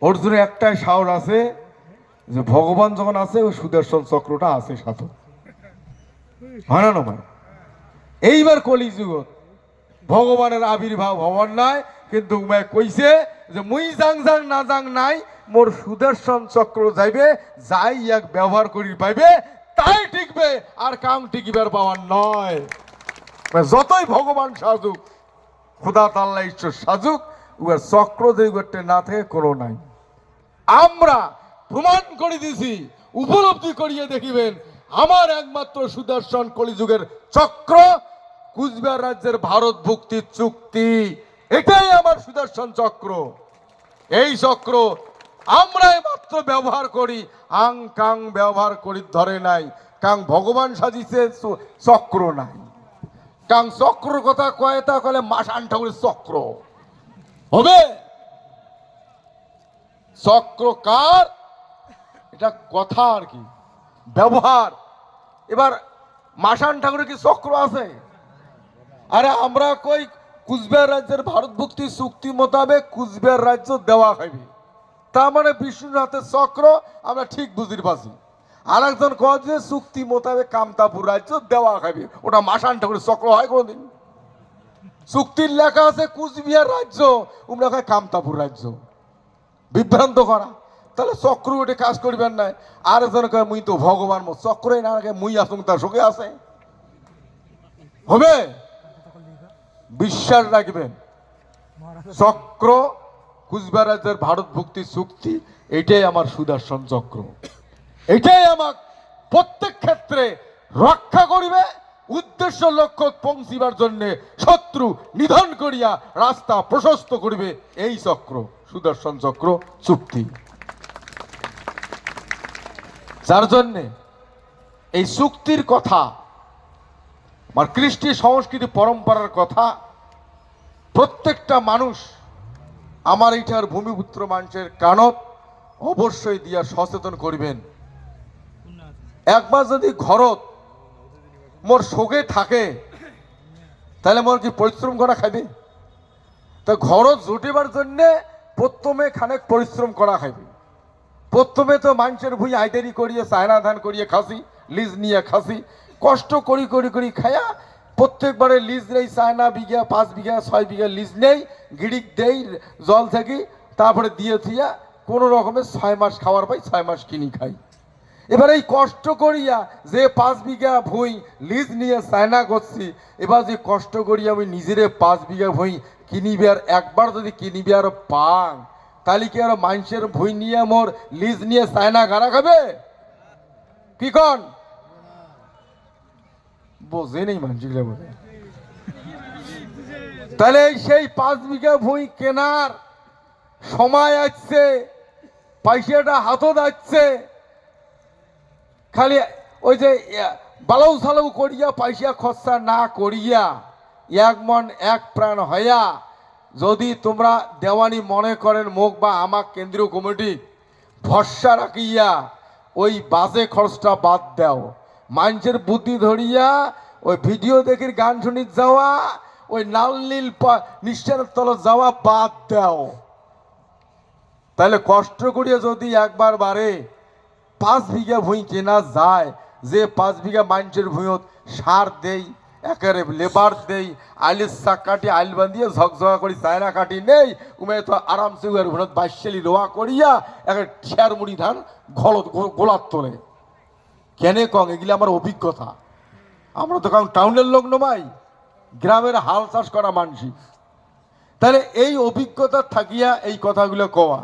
অর্জুনের একটাই সাহস আছে যে ভগবান যখন আছে ওই সুদর্শন চক্রটা আছে সাথে, হয় না নয়? এইবার কলিযুগত ভগবানের আবির্ভাব হওয়ার নাই, কিন্তু উমায় কইছে যে মুই যাং যাং না যাং নাই, মোর সুদর্শন চক্র যাইবে, যাই এক ব্যবহার করি পাইবে তাই টিকবে, আর কাম টিকিবার পাওয়ার নয়। যতই ভগবান সাজুক, খোদা তাল্লা ঈশ্বর সাজুক, উয়ার চক্র যে না থাকে কোনো নাই। আমরা প্রমাণ করে দিয়েছি, উপলব্ধি করিয়ে দেখিবেন আমার একমাত্র সুদর্শন কলিযুগের চক্র কুচবিহার রাজ্যের ভারত ভুক্তির চুক্তি, এটাই আমার সুদর্শন চক্র। এই চক্র আমরাই মাত্র ব্যবহার করি, আং কাং ব্যবহার করি ধরে নাই, কাং ভগবান সাজিছে চক্র নাই, কাং চক্র কথা কয়তা কলে মাসান ঠাকুরের চক্র হবে। চক্র কার, এটা কথা আর কি, ব্যবহার। এবার মাসান ঠাকুরের কি চক্র আছে? আরে আমরা কই কুচবিহার রাজ্যের ভারত ভুক্তি চুক্তি মোতাবেক কুচবিহার রাজ্য দেওয়া খাইবে, তার মানে বিষ্ণুর হাতে চক্র, আমরা ঠিক বুঝির পাচ্ছি। আর একজন কয় যে চুক্তি মোতাবেক কামতাপুর রাজ্য দেওয়া খাইবে, ওটা মাসান ঠাকুরের চক্র হয় কোনোদিন? চুক্তির লেখা আছে কুচবিহার রাজ্য, উমরা কয় কামতাপুর রাজ্য, বিভ্রান্ত করা। তাহলে চক্র ওটা কাজ করবেন না। আর একজন কয় মুই তো ভগবান, চক্রই না মুই আসুন তার সুখে আছে হবে। বিশ্বাস রাখবেন, চক্র কুচবিহার রাজ্যের ভারত ভুক্তি চুক্তি, এটাই আমার সুদর্শন চক্র, এটাই আমার প্রত্যেক ক্ষেত্রে রক্ষা করিবে, উদ্দেশ্য লক্ষ্য পৌঁছিবার জন্য শত্রু নিধন করিয়া রাস্তা প্রশস্ত করিবে, এই চক্র সুদর্শন চক্র চুক্তি। যার জন্যে এই চুক্তির কথা, আমার কৃষ্টি সংস্কৃতি পরম্পরার কথা প্রত্যেকটা মানুষ আমার এইটার ভূমিপুত্র মানুষের কানত অবশ্যই দিয়া সচেতন করিবেন। একবার যদি ঘরত মোর শোকে থাকে, তাহলে মোর কি পরিশ্রম করা খাইবে? তা ঘরত জুটিবার জন্য প্রথমে খানেক পরিশ্রম করা খাইবে। প্রথমে তো মানুষের ভুই আইদারি করিয়ে চায়না ধান করিয়ে খাসি, লিজ নিয়ে খাসি, কষ্ট করি করি করি খায়া প্রত্যেকবারে লিজ নেই, চায়না বিঘা 5 বিঘা 6 বিঘা লিজ নেই, গিড়িক দেই জল থেকে, তারপরে দিয়ে থিয়া কোনো রকমের 6 মাস খাওয়ার পাই, 6 মাস কিনি খাই। এবার এই কষ্ট করিয়া যে 5 বিঘা ভুই লিজ নিয়ে চায়না করছি, এবার যে কষ্ট করিয়া আমি নিজেরে 5 বিঘা ভুই কিনিবে, আর একবার যদি কিনিবে আর পাং, তাহলে কি আর মানুষের ভুই নিয়ে মোর লিজ নিয়ে চায়না গাড়া খাবে? কি কন বোঝে নেই মানুষগুলো বোঝে। তাহলে সেই 5 বিঘা ভুই কেনার সময় আসছে, পয়সাটা হাতও যাচ্ছে, খালি ওই যে বালাউ সালাউ করিয়া পয়সা খরচা না করিয়া এক মন এক প্রাণ হইয়া যদি তোমরা দেওয়ানি মনে করেন মুখ বা আমার কেন্দ্রীয় কমিটি ভরসা রাখিয়া ওই বাজে খরচটা বাদ দাও, মানুষের বুদ্ধি ধরিয়া ওই ভিডিও দেখে গান শুনি যাওয়া, ওই নাল নীল নিশ্চয়ের তলে যাওয়া বাদ দাও। তাহলে কষ্ট করিয়া যদি একবার বারে 5 বিঘা ভুঁই কেনা যায়, যে 5 বিঘা মানুষের ভুঁইত সার দেই, একেবারে লেবার দেই, আইলের শাক কাটি আইল বান্ধিয়ে ঝকঝকা করি চায়না কাটি নেই, উমে তো আরামসে উয়ার ভুঁত 22 রোয়া করিয়া একেবারে ঠেয়ার মুড়ি ধান গোলার তোলে। কেনে কং এগুলি আমার অভিজ্ঞতা, আমরা তো কারণ টাউনের লোক নমাই, গ্রামের হাল চাষ করা মানসিক। তাহলে এই অভিজ্ঞতা থাকিয়া এই কথাগুলো কওয়া।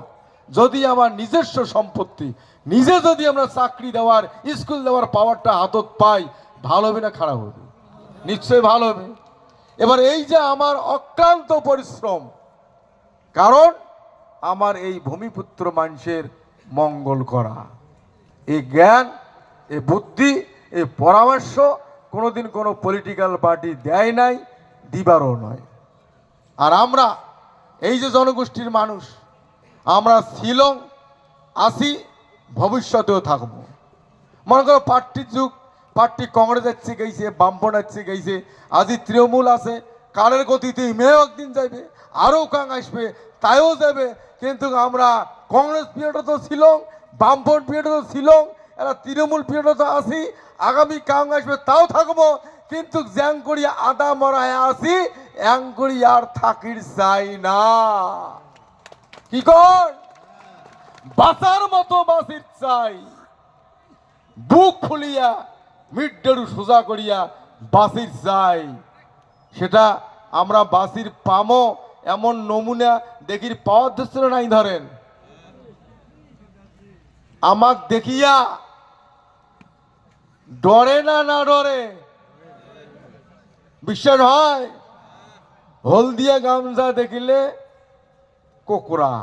যদি আমার নিজস্ব সম্পত্তি নিজে যদি আমরা চাকরি দেওয়ার স্কুল দেওয়ার পাওয়ারটা হাতত পাই, ভালো হবে না খারাপ হবে? নিশ্চয়ই ভালো হবে। এবার এই যে আমার অক্লান্ত পরিশ্রম, কারণ আমার এই ভূমিপুত্র মানুষের মঙ্গল করা, এই জ্ঞান, এই বুদ্ধি, এই পরামর্শ কোনোদিন কোনো পলিটিক্যাল পার্টি দেয় নাই, দিবারও নয়। আর আমরা এই যে জনগোষ্ঠীর মানুষ, আমরা ছিলং, আসি, ভবিষ্যতেও থাকবো। মনে করো পার্টির যুগ, পার্টি কংগ্রেস যাচ্ছে গেছে, বামপন যাচ্ছে গেছে, আজি তৃণমূল আছে, কালের গতিতে মেয়েও একদিন যাবে, আরও কাং আসবে, তাইও যাবে। কিন্তু আমরা কংগ্রেস পিরিয়ডে তো ছিলং, বামপন পিরিয়ডে তো ছিলং, এরা তৃণমূল পিরিয়ডে তো আসি, আগামী কাং আসবে তাও থাকবো। কিন্তু জ্যাং করিয়া আদা মরায় আসি, অ্যাং করি আর থাকির চাই না। কি কর বাঁচার মতো বাঁচির চাই, বুক খুলিয়া মিডডেরু সোজা করিয়া বাঁচির চাই। সেটা আমরা বাঁচির পামো এমন নমুনা দেখির পাওয়ার দৃশ্য নাই। ধরেন আমাক দেখিয়া ডরে না না ডরে? বিশ্বাস হয়? হলদিয়া গামছা দেখিলে কোকড়া,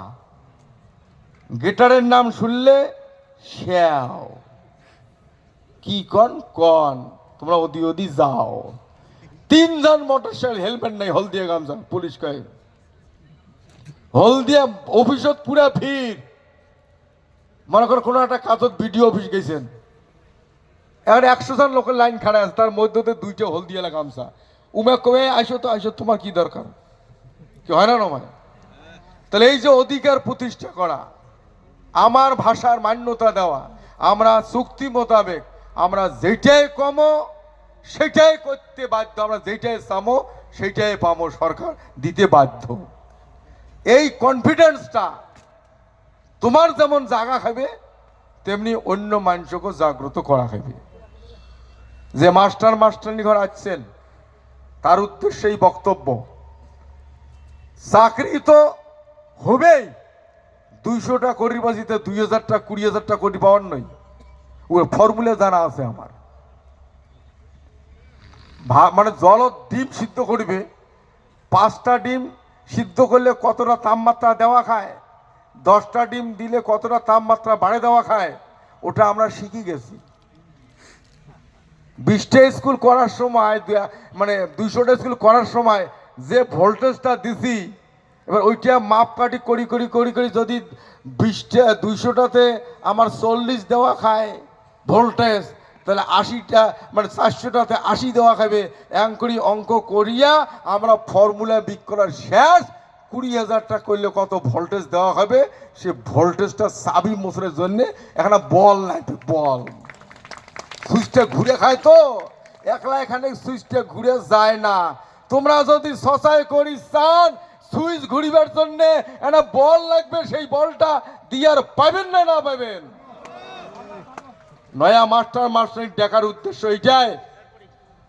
গিটারের নাম শুনলে শ্যাও। কি কন কন, তোমরা ওদি ওদি যাও। 3 জন মোটরসাইকেল, হেলমেট নাই, হলদিয়া গামছা, পুলিশ কয়। হলদিয়া অফিসত পুরা ভিড়। মনে করো কোনো একটা কাজত বিডিও অফিস গেছেন, এখন 100 জন লোকের লাইন খাড়া আছে, তার মধ্যে 2টা হলদিয়ালা গামছা। উমে কবে আইসো তো আইসো, তোমার কি দরকার? কি হয় না নয়? তাহলে এই যে অধিকার প্রতিষ্ঠা করা, আমার ভাষার মান্যতা দেওয়া, আমরা চুক্তি মোতাবেক আমরা যেটাই কমো সেটাই করতে বাধ্য, আমরা যেটাই চামো সেটাই পামো, সরকার দিতে বাধ্য। এই কনফিডেন্সটা তোমার যেমন জাগা খাবে, তেমনি অন্য মানুষকে জাগ্রত করা খাবে। যে মাস্টারনি ঘর আসছেন, তার উদ্দেশ্যে এই বক্তব্য। চাকরি তো হবেই, 200টা কোটির বাজিতে 2000টা 20,000টা কোটি পাওয়ার নয়, ওর ফর্মুলা জানা আছে আমার। মানে জলত ডিম সিদ্ধ করবে, 5টা ডিম সিদ্ধ করলে কতটা তাপমাত্রা দেওয়া খায়, 10টা ডিম দিলে কতটা তাপমাত্রা বাড়ে দেওয়া খায়, ওটা আমরা শিখে গেছি। 20টা স্কুল করার সময়, মানে 200টা স্কুল করার সময় যে ভোল্টেজটা দিছি, এবার ওইটা মাপকাঠি করি করি করি করি যদি 200টাতে আমার 40 দেওয়া খায় ভোল্টেজ, তাহলে 80টা মানে 400টাতে 80 দেওয়া খাবে। করি অঙ্ক করিয়া আমরা ফর্মুলা বিক করার শেষ, 20,000টা করলে কত ভোল্টেজ দেওয়া হবে, সে ভোল্টেজটা চাবি মোচড়ের জন্যে এখানে বল নাই, বল সুইচটা ঘুরে খায় তো, একলা এখানে সুইচটা ঘুরে যায় না। তোমরা যদি সসাই করি চান সুইচ ঘুরিবার জন্য একটা বল লাগবে, সেই বলটা দিয়ার পাবেন না, না পাবেন। নয়া মাস্টার দেখার উদ্দেশ্য এইটাই,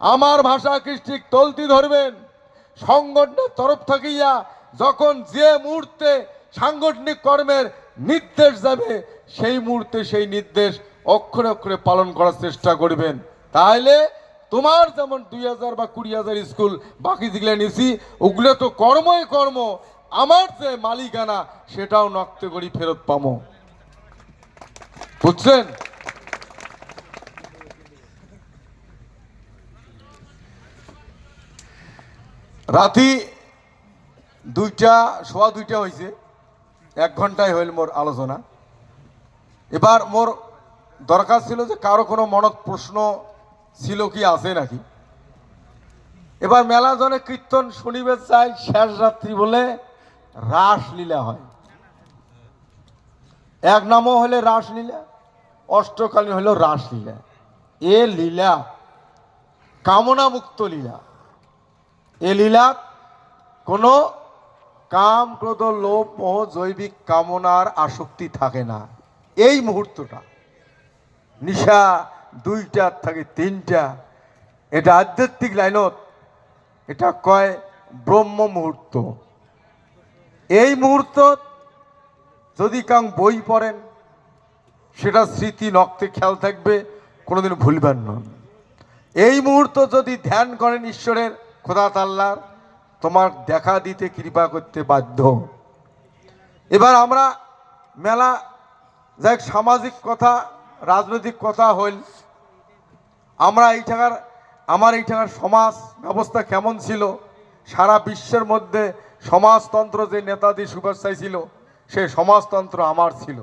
আমার ভাষা কৃষ্টি তলতি ধরবেন। সংগঠনের তরফ থাকিয়া যখন যে মুহূর্তে সাংগঠনিক কর্মের নির্দেশ যাবে, সেই মুহূর্তে সেই নির্দেশ অক্ষরে অক্ষরে পালন করার চেষ্টা করবেন। তাহলে তোমার যেমন 2,000 বা 20,000 স্কুল বাকি যেগুলো নিছি, ওগুলো তো কর্মই কর্ম, আমার যে মালিকানা সেটাও নক্তে করি ফেরত পাবো। বুঝছেন? রাতি 2টা, সোয়া 2টা হয়েছে, 1 ঘন্টায় হইল মোর আলোচনা। এবার মোর দরকার ছিল যে কারো কোনো মনত প্রশ্ন ছিল কি, আছে নাকি। এবার মেলা জনে কীর্তন শুনিবে চাই, শেষ রাত্রি বলে রাসলীলা হয়। 1 নামও হলে রাসলীলা, অষ্টকালীন হলো রাসলীলা। এ লীলা কামনা মুক্ত লীলা। এ লীলা কোনো কাম ক্রোধ লোভ মোহ জৈবিক কামনার আসক্তি থাকে না। এই মুহূর্তটা নিশা 2টার থাকে 3টা, এটা আধ্যাত্মিক লাইনত এটা কয় ব্রহ্ম মুহূর্ত। এই মুহূর্ত যদি কাং বই পড়েন, সেটা স্মৃতি নক্তে খেয়াল থাকবে, কোনোদিন ভুলবেন না। এই মুহূর্ত যদি ধ্যান করেন ঈশ্বরের, খোদা তাআলার, তোমার দেখা দিতে কৃপা করতে বাধ্য। এবার আমরা মেলা যাই সামাজিক কথা, রাজনৈতিক কথা হইল, আমরা আমার এইখানের সমাজ ব্যবস্থা কেমন ছিল, সারা বিশ্বের মধ্যে সমাজতন্ত্র যে নেতাজি সুভাষ চাইছিল, সেই সমাজতন্ত্র আমার ছিল।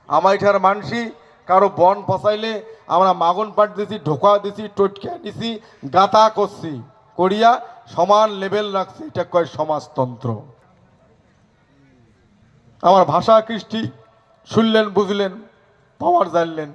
আমার এখার মানসি কারো বন পচাইলে আমরা মাগন পাট দিছি, ঢোকা দিছি, টটকা দিছি, গাতা করছি, করিয়া সমান লেভেল রাখছি, এটা কয় সমাজতন্ত্র। আমার ভাষা কৃষ্টি শুনলেন, বুঝলেন, পাওয়ার জানলেন।